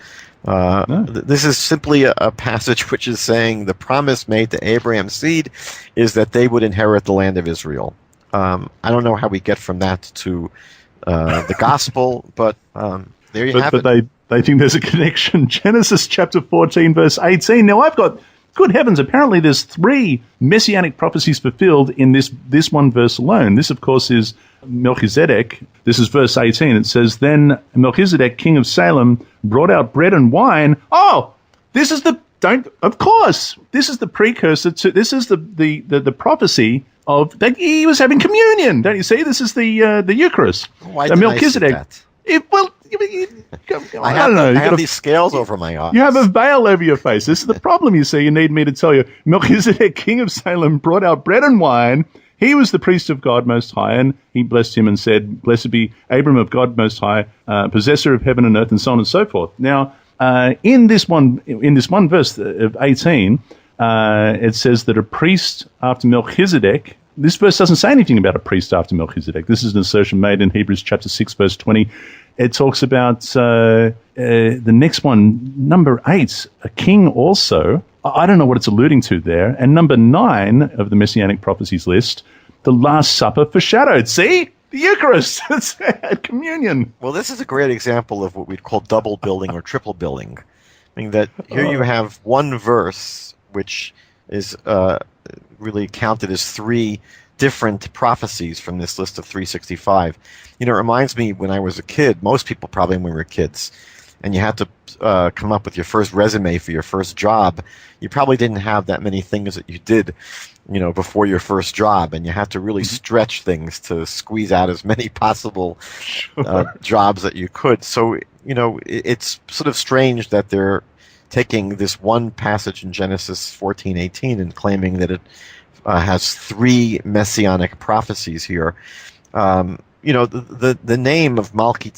This is simply a passage which is saying the promise made to Abraham's seed is that they would inherit the land of Israel. I don't know how we get from that to the gospel, but there you have it. But they think there's a connection. Genesis chapter 14, verse 18. Now, I've got... Good heavens, apparently there's 3 messianic prophecies fulfilled in this one verse alone. This, of course, is Melchizedek. This is verse 18. It says, then Melchizedek, king of Salem, brought out bread and wine. Oh, this is of course, this is the precursor to, this is the prophecy of, that he was having communion. Don't you see? This is the Eucharist. Why did Melchizedek. I see that? I don't know. I have these scales over my eyes. You have a veil over your face. This is the problem, you see. You need me to tell you. Melchizedek, king of Salem, brought out bread and wine. He was the priest of God Most High, and he blessed him and said, blessed be Abram of God Most High, possessor of heaven and earth, and so on and so forth. Now, in this one verse of 18, it says that a priest after Melchizedek. This verse doesn't say anything about a priest after Melchizedek. This is an assertion made in Hebrews chapter 6, verse 20. It talks about the next one, number 8, a king also. I don't know what it's alluding to there. And number 9 of the Messianic prophecies list, the Last Supper foreshadowed. See? The Eucharist. It's communion. Well, this is a great example of what we'd call double billing or triple billing. I mean, that here you have one verse which is really counted as 3 different prophecies from this list of 365. It reminds me when I was a kid, most people probably when we were kids, and you had to come up with your first resume for your first job, you probably didn't have that many things that you did, before your first job, and you had to really stretch things to squeeze out as many possible jobs that you could. So, it's sort of strange that they're taking this one passage in Genesis 14:18 and claiming that it has 3 messianic prophecies here. The name of Malki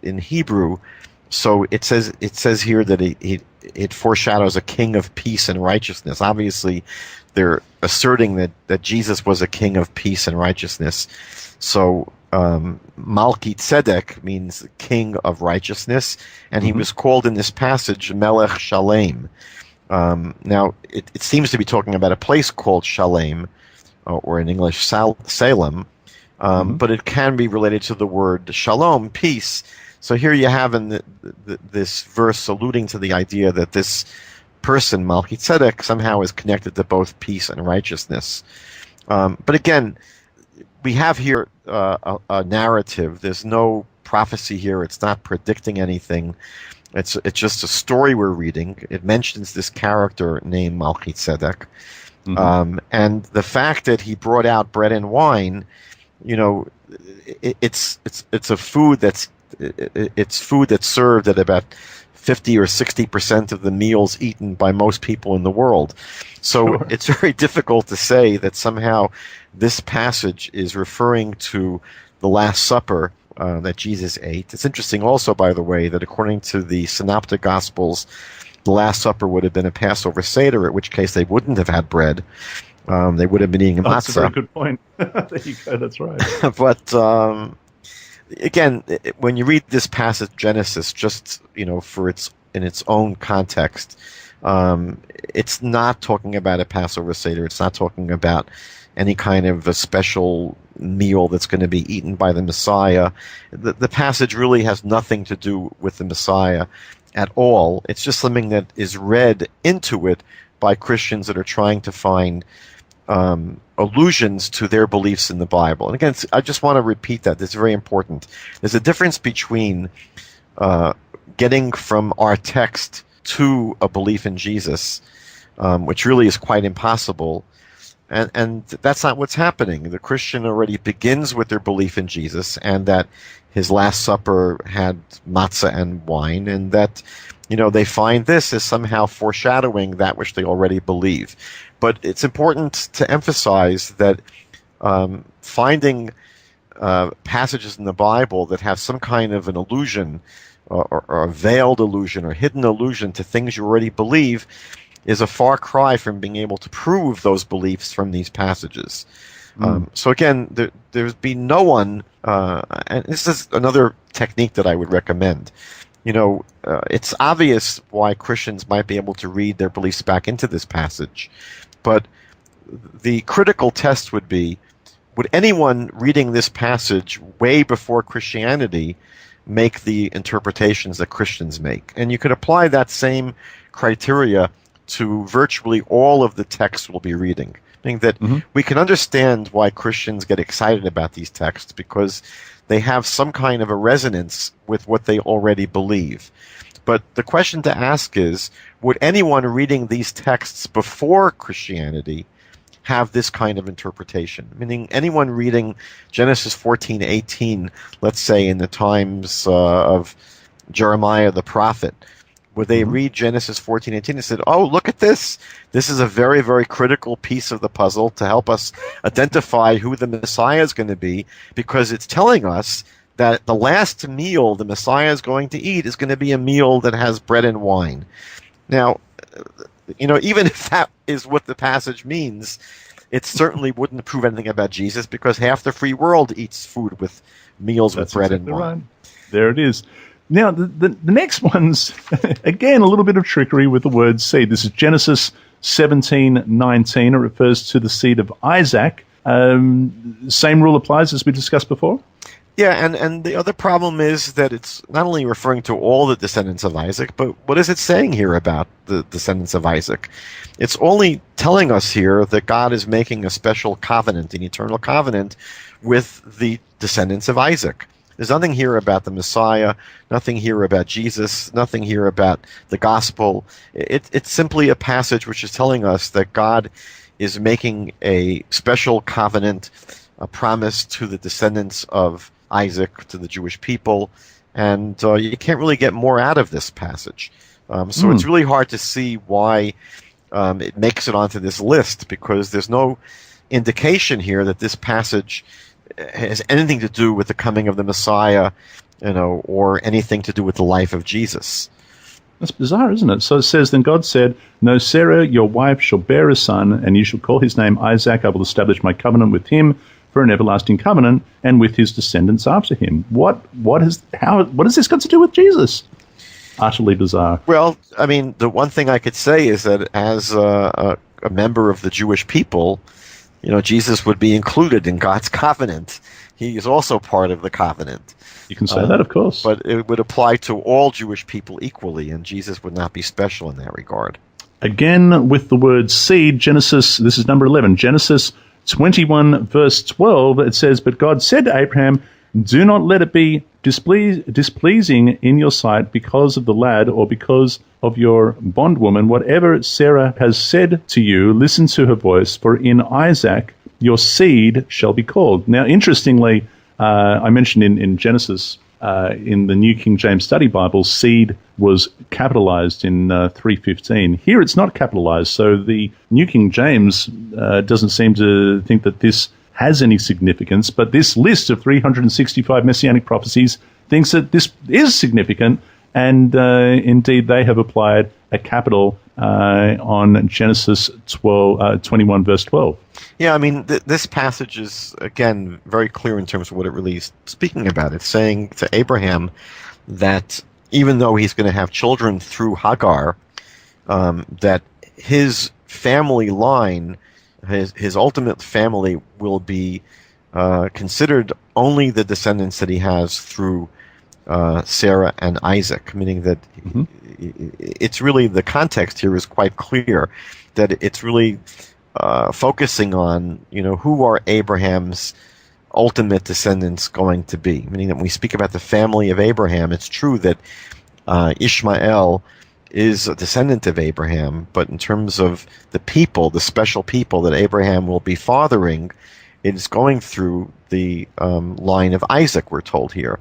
in Hebrew, so it says here that it foreshadows a king of peace and righteousness. Obviously, they're asserting that Jesus was a king of peace and righteousness. So Malki Tzedek means king of righteousness, and he was called in this passage Melech Shalem. Now, it seems to be talking about a place called Shalem, or in English Salem, but it can be related to the word shalom, peace. So here you have in this verse alluding to the idea that this person, Melchizedek, somehow is connected to both peace and righteousness. But again, we have here a narrative. There's no prophecy here. It's not predicting anything. It's just a story we're reading. It mentions this character named Melchizedek. And the fact that he brought out bread and wine, it's a food it's food that's served at about 50 or 60% of the meals eaten by most people in the world. So It's very difficult to say that somehow this passage is referring to the Last Supper that Jesus ate. It's interesting also, by the way, that according to the Synoptic Gospels, the Last Supper would have been a Passover Seder, in which case they wouldn't have had bread. They would have been eating matzah. That's a very good point. There you go, that's right. But again, when you read this passage, Genesis, just for in its own context, it's not talking about a Passover Seder. It's not talking about any kind of a special meal that's going to be eaten by the Messiah. The passage really has nothing to do with the Messiah at all. It's just something that is read into it by Christians that are trying to find allusions to their beliefs in the Bible. And again, I just want to repeat that. It's very important. There's a difference between getting from our text to a belief in Jesus, which really is quite impossible. And that's not what's happening. The Christian already begins with their belief in Jesus, and that his Last Supper had matzah and wine, and that they find this as somehow foreshadowing that which they already believe. But it's important to emphasize that finding passages in the Bible that have some kind of an allusion or a veiled allusion or hidden allusion to things you already believe is a far cry from being able to prove those beliefs from these passages. So again, there's been no one, and this is another technique that I would recommend. It's obvious why Christians might be able to read their beliefs back into this passage, but the critical test would be, would anyone reading this passage way before Christianity make the interpretations that Christians make? And you could apply that same criteria to virtually all of the texts we'll be reading. Meaning that we can understand why Christians get excited about these texts because they have some kind of a resonance with what they already believe. But the question to ask is, would anyone reading these texts before Christianity have this kind of interpretation? Meaning anyone reading Genesis 14:18, let's say in the times of Jeremiah the prophet, would they read Genesis 14:18 and said, "Oh, look at this. This is a very, very critical piece of the puzzle to help us identify who the Messiah is going to be, because it's telling us that the last meal the Messiah is going to eat is going to be a meal that has bread and wine." Now, even if that is what the passage means, it certainly wouldn't prove anything about Jesus, because half the free world eats food with meals with bread and wine. Right. There it is. Now, the next one's, again, a little bit of trickery with the word seed. This is Genesis 17:19. It refers to the seed of Isaac. Same rule applies as we discussed before? Yeah, and the other problem is that it's not only referring to all the descendants of Isaac, but what is it saying here about the descendants of Isaac? It's only telling us here that God is making a special covenant, an eternal covenant, with the descendants of Isaac. There's nothing here about the Messiah, nothing here about Jesus, nothing here about the gospel. It's simply a passage which is telling us that God is making a special covenant, a promise to the descendants of Isaac, to the Jewish people, and you can't really get more out of this passage. So it's really hard to see why it makes it onto this list, because there's no indication here that this passage has anything to do with the coming of the Messiah, or anything to do with the life of Jesus. That's bizarre, isn't it? So it says, then God said, no, Sarah, your wife, shall bear a son, and you shall call his name Isaac. I will establish my covenant with him for an everlasting covenant, and with his descendants after him. What has this got to do with Jesus? Utterly bizarre. Well, I mean, the one thing I could say is that as a member of the Jewish people, Jesus would be included in God's covenant. He is also part of the covenant. You can say that, of course. But it would apply to all Jewish people equally, and Jesus would not be special in that regard. Again, with the word seed, Genesis, this is number 11, Genesis 21, verse 12, it says, but God said to Abraham, do not let it be displeasing in your sight because of the lad or because of your bondwoman. Whatever Sarah has said to you, listen to her voice, for in Isaac your seed shall be called. Now, interestingly, I mentioned in Genesis, in the New King James Study Bible, seed was capitalized in 3:15. Here it's not capitalized, so the New King James doesn't seem to think that this has any significance, but this list of 365 Messianic prophecies thinks that this is significant, and indeed they have applied a capital on Genesis 21, verse 12. Yeah, I mean, this passage is, again, very clear in terms of what it really is speaking about. It's saying to Abraham that even though he's going to have children through Hagar, that his family line, his ultimate family, will be considered only the descendants that he has through Sarah and Isaac, meaning that it's really, the context here is quite clear, that it's really focusing on, who are Abraham's ultimate descendants going to be, meaning that when we speak about the family of Abraham, it's true that Ishmael is a descendant of Abraham, but in terms of the people, the special people that Abraham will be fathering, it is going through the line of Isaac, we're told here.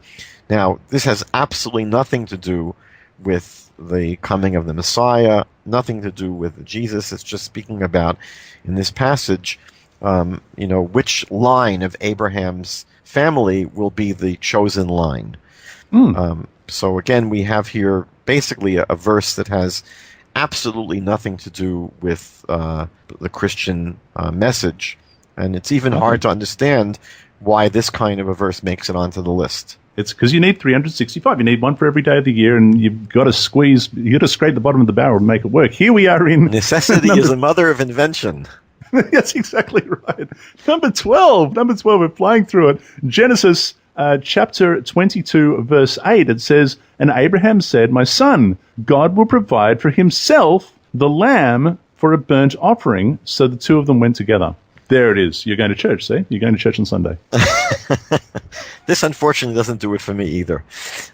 Now, this has absolutely nothing to do with the coming of the Messiah, nothing to do with Jesus. It's just speaking about, in this passage, which line of Abraham's family will be the chosen line. So again, we have here basically a verse that has absolutely nothing to do with the Christian message, and it's even hard to understand why this kind of a verse makes it onto the list. It's because you need 365. You need one for every day of the year, and you've got to scrape the bottom of the barrel and make it work. Here we are in... Necessity is the mother of invention. That's exactly right. Number 12, we're flying through it. Genesis chapter 22, verse 8, it says, and Abraham said, my son, God will provide for himself the lamb for a burnt offering. So the two of them went together. There it is. You're going to church, see? You're going to church on Sunday. This, unfortunately, doesn't do it for me either.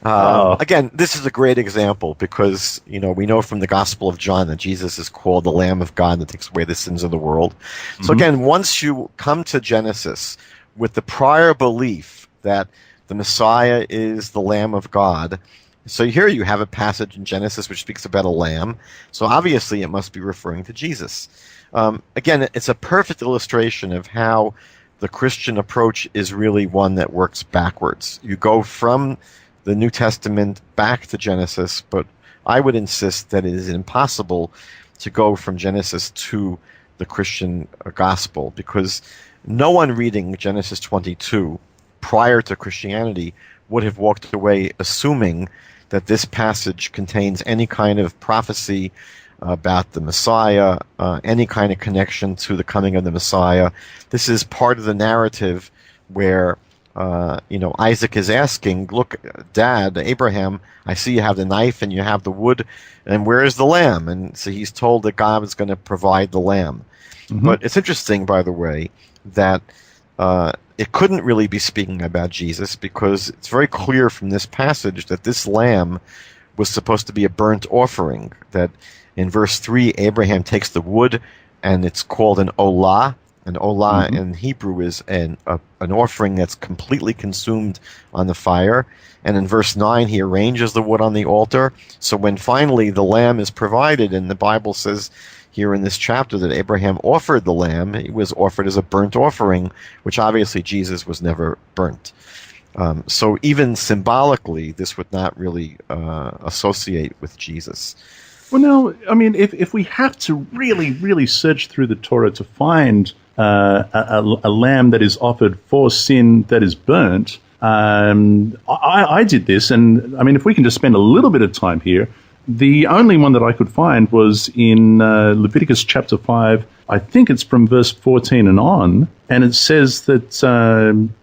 Again, this is a great example because, we know from the Gospel of John that Jesus is called the Lamb of God that takes away the sins of the world. So again, once you come to Genesis with the prior belief that the Messiah is the Lamb of God, so here you have a passage in Genesis which speaks about a lamb. So obviously it must be referring to Jesus. Again, it's a perfect illustration of how the Christian approach is really one that works backwards. You go from the New Testament back to Genesis, but I would insist that it is impossible to go from Genesis to the Christian gospel, because no one reading Genesis 22 prior to Christianity would have walked away assuming that this passage contains any kind of prophecy about the Messiah, any kind of connection to the coming of the Messiah. This is part of the narrative where, Isaac is asking, look, Dad, Abraham, I see you have the knife and you have the wood, and where is the lamb? And so he's told that God is going to provide the lamb. But it's interesting, by the way, that it couldn't really be speaking about Jesus, because it's very clear from this passage that this lamb was supposed to be a burnt offering, that in verse 3, Abraham takes the wood, and it's called an olah. An olah in Hebrew is an offering that's completely consumed on the fire. And in verse 9, he arranges the wood on the altar. So when finally the lamb is provided, and the Bible says here in this chapter that Abraham offered the lamb. It was offered as a burnt offering, which obviously Jesus was never burnt. So even symbolically, this would not really associate with Jesus. Well, now, I mean, if we have to really, really search through the Torah to find a lamb that is offered for sin that is burnt, I did this, and I mean, if we can just spend a little bit of time here, the only one that I could find was in Leviticus chapter 5. I think it's from verse 14 and on, and it says that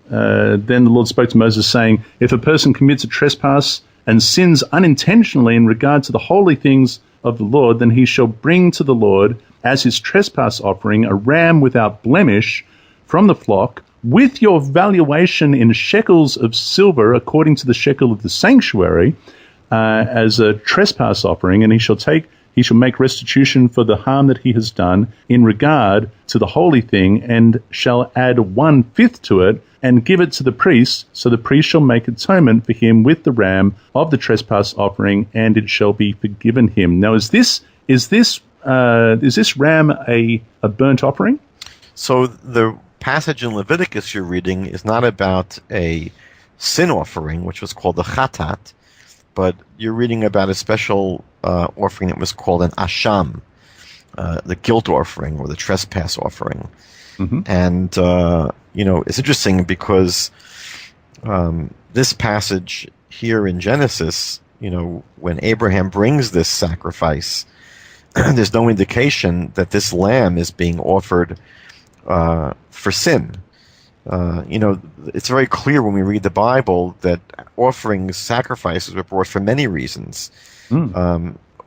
then the Lord spoke to Moses, saying, if a person commits a trespass and sins unintentionally in regard to the holy things of the Lord, then he shall bring to the Lord as his trespass offering a ram without blemish from the flock, with your valuation in shekels of silver according to the shekel of the sanctuary, as a trespass offering, and he shall make restitution for the harm that he has done in regard to the holy thing, and shall add 1/5 to it, and give it to the priest, so the priest shall make atonement for him with the ram of the trespass offering, and it shall be forgiven him. Now, is this ram a burnt offering? So the passage in Leviticus you're reading is not about a sin offering, which was called the chatat, but you're reading about a special offering that was called an asham, the guilt offering or the trespass offering. Mm-hmm. And, it's interesting because this passage here in Genesis, when Abraham brings this sacrifice, there's no indication that this lamb is being offered for sin. It's very clear when we read the Bible that offerings, sacrifices were brought for many reasons.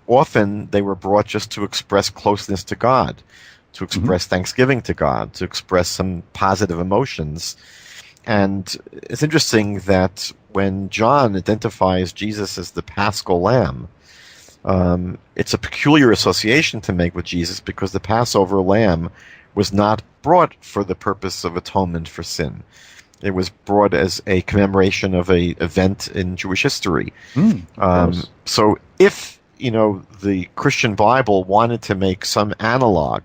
Often they were brought just to express closeness to God, to express thanksgiving to God, to express some positive emotions. And it's interesting that when John identifies Jesus as the Paschal Lamb, it's a peculiar association to make with Jesus because the Passover lamb was not brought for the purpose of atonement for sin. It was brought as a commemoration of an event in Jewish history. So if, the Christian Bible wanted to make some analog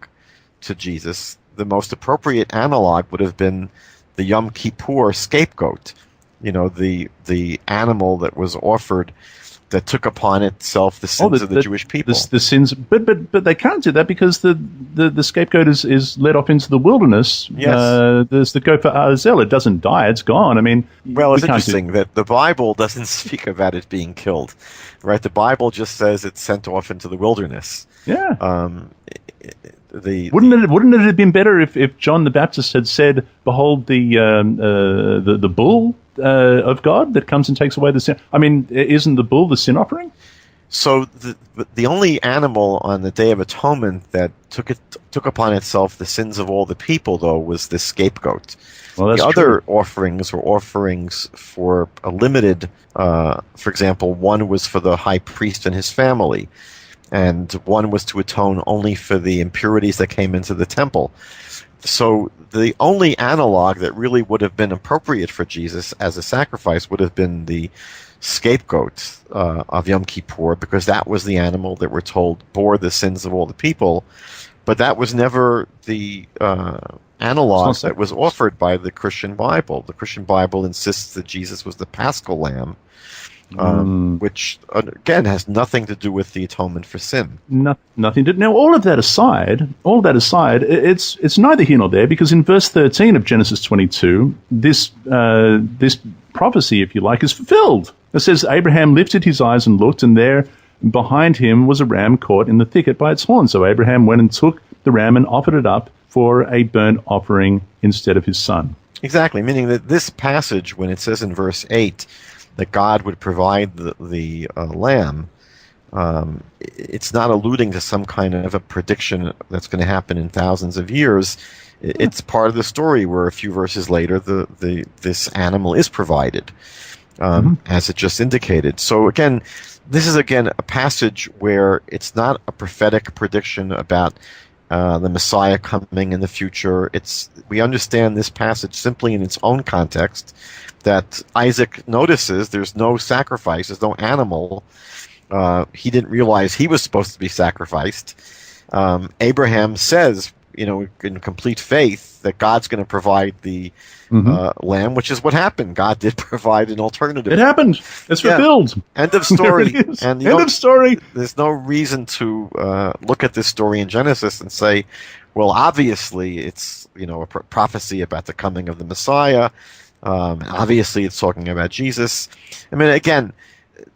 to Jesus, the most appropriate analog would have been the Yom Kippur scapegoat, the animal that was offered that took upon itself the sins of the Jewish people. The sins, but they can't do that because the scapegoat is led off into the wilderness. Yes. There's the goat for Azazel. It doesn't die. It's gone. I mean, well, it's interesting that the Bible doesn't speak about it being killed, right? The Bible just says it's sent off into the wilderness. Yeah. Wouldn't it have been better if John the Baptist had said, "Behold the bull of God that comes and takes away the sin"? I mean, isn't the bull the sin offering? So the only animal on the Day of Atonement that took upon itself the sins of all the people, though, was the scapegoat. Well, that's the other true. offerings were offerings for a limited. For example, one was for the high priest and his family, and one was to atone only for the impurities that came into the temple. So the only analog that really would have been appropriate for Jesus as a sacrifice would have been the scapegoat of Yom Kippur, because that was the animal that we're told bore the sins of all the people. But that was never the analog that was offered by the Christian Bible. The Christian Bible insists that Jesus was the Paschal Lamb, which again has nothing to do with the atonement for sin. Nothing to. Now, all of that aside, it's neither here nor there, because in verse 13 of Genesis 22, this prophecy, if you like, is fulfilled. It says, Abraham lifted his eyes and looked, and there behind him was a ram caught in the thicket by its horn. So Abraham went and took the ram and offered it up for a burnt offering instead of his son. Exactly, meaning that this passage, when it says in verse 8 that God would provide the lamb, it's not alluding to some kind of a prediction that's going to happen in thousands of years. It's part of the story where a few verses later this animal is provided, as it just indicated. So again, this is a passage where it's not a prophetic prediction about the Messiah coming in the future. We understand this passage simply in its own context, that Isaac notices there's no sacrifice, there's no animal. He didn't realize he was supposed to be sacrificed. Abraham says, in complete faith, that God's going to provide the lamb, which is what happened. God did provide an alternative. It happened. It's fulfilled. End of story. There it is. And End of story. There's no reason to look at this story in Genesis and say, well, obviously it's a prophecy about the coming of the Messiah. Obviously it's talking about Jesus. I mean, again,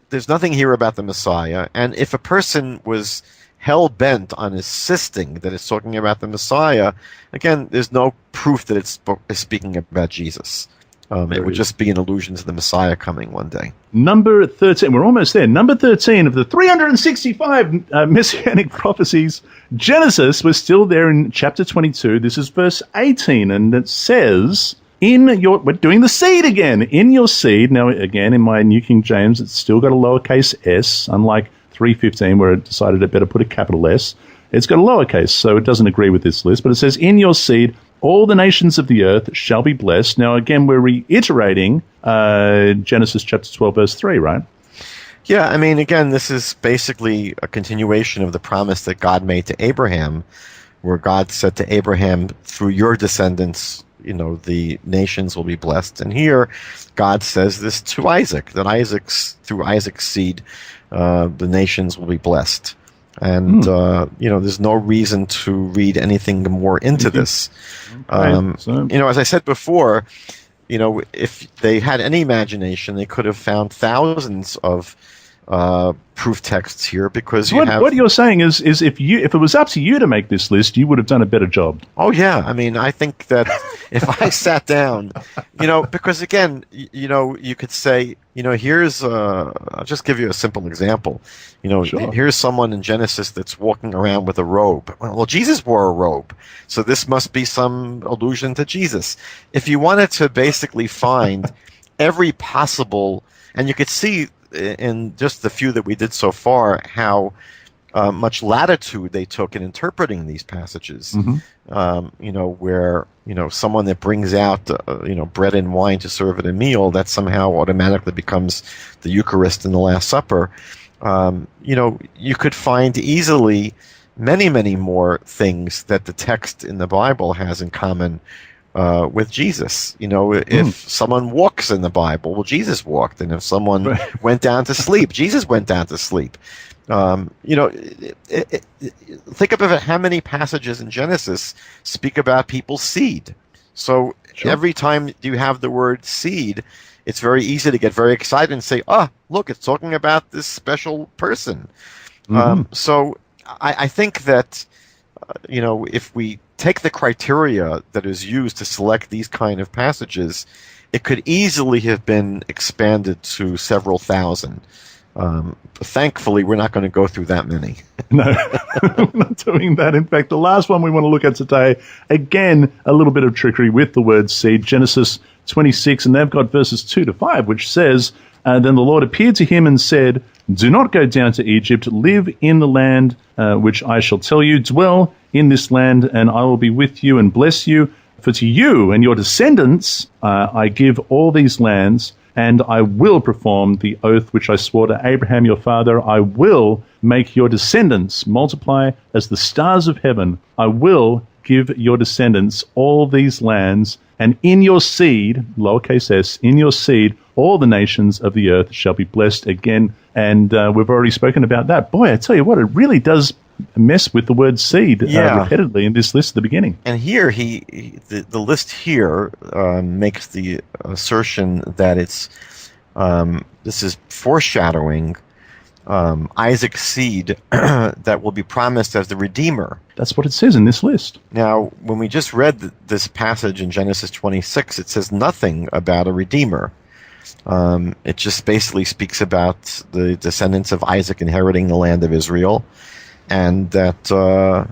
there's nothing here about the Messiah. And if a person was hell-bent on insisting that it's talking about the Messiah, again, there's no proof that it's speaking about Jesus. It would just be an allusion to the Messiah coming one day. Number 13. We're almost there. Number 13 of the 365 Messianic prophecies. Genesis was still there in chapter 22. This is verse 18, and it says, we're doing the seed again. In your seed. Now, again, in my New King James, it's still got a lowercase s, unlike 3:15, where it decided it better put a capital S. It's got a lowercase, so it doesn't agree with this list. But it says, in your seed, all the nations of the earth shall be blessed. Now, again, we're reiterating Genesis chapter 12, verse 3, right? Yeah, I mean, again, this is basically a continuation of the promise that God made to Abraham, where God said to Abraham, through your descendants, the nations will be blessed. And here, God says this to Isaac, that through Isaac's seed, the nations will be blessed. And, there's no reason to read anything more into this. As I said before, if they had any imagination, they could have found thousands of proof texts here, because what you're saying is if it was up to you to make this list, you would have done a better job. Oh yeah, I mean, I think that if I sat down, because again, you could say, here's I'll just give you a simple example. Sure. Here's someone in Genesis that's walking around with a robe. Well, Jesus wore a robe, so this must be some allusion to Jesus. If you wanted to basically find every possible, and you could see in just the few that we did so far, how much latitude they took in interpreting these passages. Where someone that brings out bread and wine to serve at a meal, that somehow automatically becomes the Eucharist in the Last Supper. You could find easily many, many more things that the text in the Bible has in common with Jesus. If someone walks in the Bible, well, Jesus walked. And if someone went down to sleep, Jesus went down to sleep. Think about how many passages in Genesis speak about people's seed. So every time you have the word seed, it's very easy to get very excited and say, look, it's talking about this special person. So I think that, if we take the criteria that is used to select these kind of passages, it could easily have been expanded to several thousand. Thankfully, we're not going to go through that many. No, we're not doing that. In fact, the last one we want to look at today, again, a little bit of trickery with the word seed, Genesis 26, and they've got verses 2 to 5, which says, then the Lord appeared to him and said, do not go down to Egypt, live in the land which I shall tell you, dwell in this land, and I will be with you and bless you. For to you and your descendants I give all these lands, and I will perform the oath which I swore to Abraham your father. I will make your descendants multiply as the stars of heaven. I will give your descendants all these lands, and in your seed, lowercase s, in your seed, all the nations of the earth shall be blessed again. And we've already spoken about that. Boy, I tell you what, it really does mess with the word seed repeatedly in this list at the beginning. And here, the list here makes the assertion that this is foreshadowing Isaac's seed that will be promised as the Redeemer. That's what it says in this list. Now, when we just read this passage in Genesis 26, it says nothing about a Redeemer. It just basically speaks about the descendants of Isaac inheriting the land of Israel, and that... No.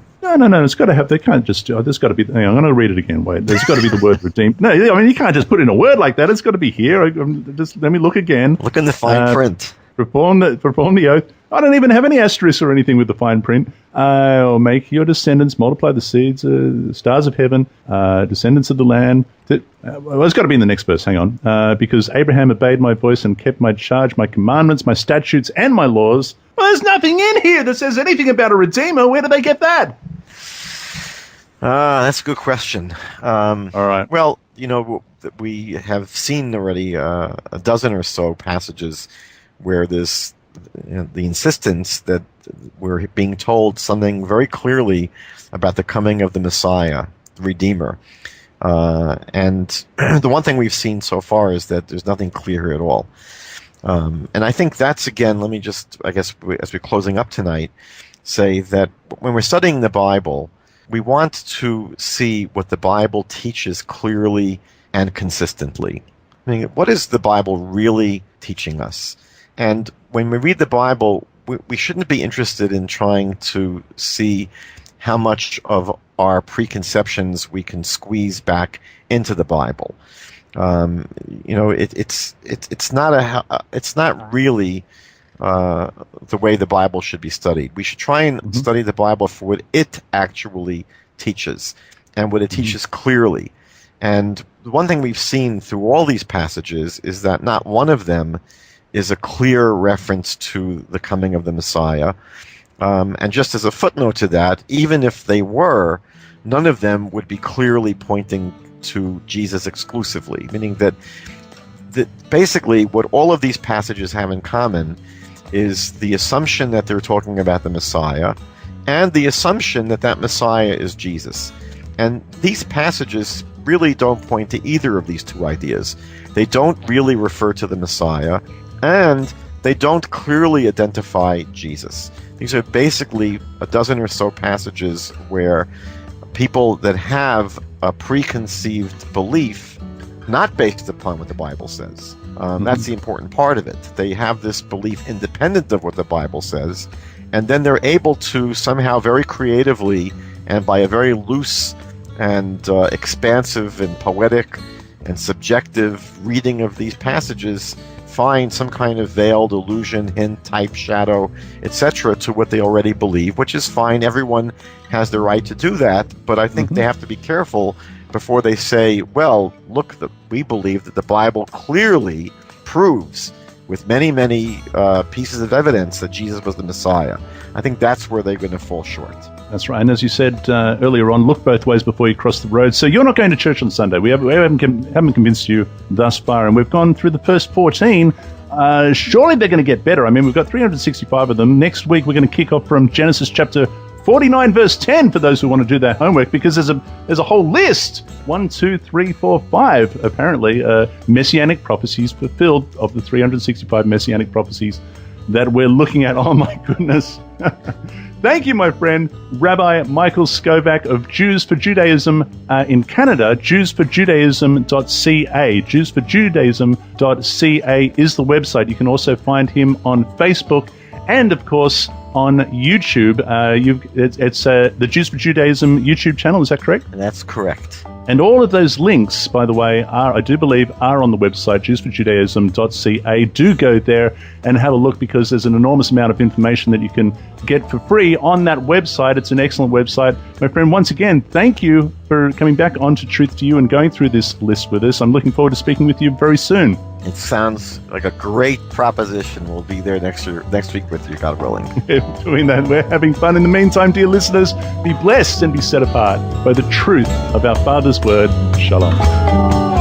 It's got to have. They can't just. There's got to be. I'm going to read it again. Wait. There's got to be the word redeemed. No, I mean you can't just put in a word like that. It's got to be here. Just let me look again. Look in the fine print. Perform the oath. I don't even have any asterisks or anything with the fine print. Or make your descendants multiply the seeds, stars of heaven, descendants of the land. Well, it's got to be in the next verse. Hang on. Because Abraham obeyed my voice and kept my charge, my commandments, my statutes, and my laws. Well, there's nothing in here that says anything about a redeemer. Where do they get that? That's a good question. All right. Well, we have seen already a dozen or so passages where there's the insistence that we're being told something very clearly about the coming of the Messiah, the Redeemer. And the one thing we've seen so far is that there's nothing clear here at all. And I think that's, again, let me just, I guess, as we're closing up tonight, say that when we're studying the Bible, we want to see what the Bible teaches clearly and consistently. I mean, what is the Bible really teaching us? And when we read the Bible, we shouldn't be interested in trying to see how much of our preconceptions we can squeeze back into the Bible. It's not really the way the Bible should be studied. We should try and study the Bible for what it actually teaches and what it teaches clearly. And the one thing we've seen through all these passages is that not one of them is a clear reference to the coming of the Messiah. And just as a footnote to that, even if they were, none of them would be clearly pointing to Jesus exclusively, meaning that basically what all of these passages have in common is the assumption that they're talking about the Messiah and the assumption that that Messiah is Jesus. And these passages really don't point to either of these two ideas. They don't really refer to the Messiah, and they don't clearly identify Jesus. These are basically a dozen or so passages where people that have a preconceived belief, not based upon what the Bible says. That's the important part of it. They have this belief independent of what the Bible says, and then they're able to somehow very creatively and by a very loose and expansive and poetic and subjective reading of these passages find some kind of veiled allusion, hint, type, shadow, etc. to what they already believe, which is fine. Everyone has the right to do that, but I think they have to be careful before they say, well, look, we believe that the Bible clearly proves with many, many pieces of evidence that Jesus was the Messiah. I think that's where they're going to fall short. That's right. And as you said earlier on, look both ways before you cross the road. So you're not going to church on Sunday. We haven't convinced you thus far. And we've gone through the first 14. Surely they're going to get better. I mean, we've got 365 of them. Next week, we're going to kick off from Genesis chapter 49, verse 10, for those who want to do their homework, because there's a whole list. 1, 2, 3, 4, 5, apparently, Messianic prophecies fulfilled of the 365 Messianic prophecies that we're looking at. Oh, my goodness. Thank you, my friend, Rabbi Michael Skobac of Jews for Judaism in Canada. JewsForJudaism.ca. JewsForJudaism.ca is the website. You can also find him on Facebook and, of course, on YouTube. It's the Jews for Judaism YouTube channel. Is that correct? That's correct. And all of those links, by the way, I do believe, are on the website, JewsForJudaism.ca. Do go there and have a look, because there's an enormous amount of information that you can get for free on that website. It's an excellent website. My friend, once again, thank you for coming back onto Truth to You and going through this list with us. I'm looking forward to speaking with you very soon. It sounds like a great proposition. We'll be there next week with you, God willing. We're doing that. We're having fun. In the meantime, dear listeners, be blessed and be set apart by the truth of our Father's Word. Shalom.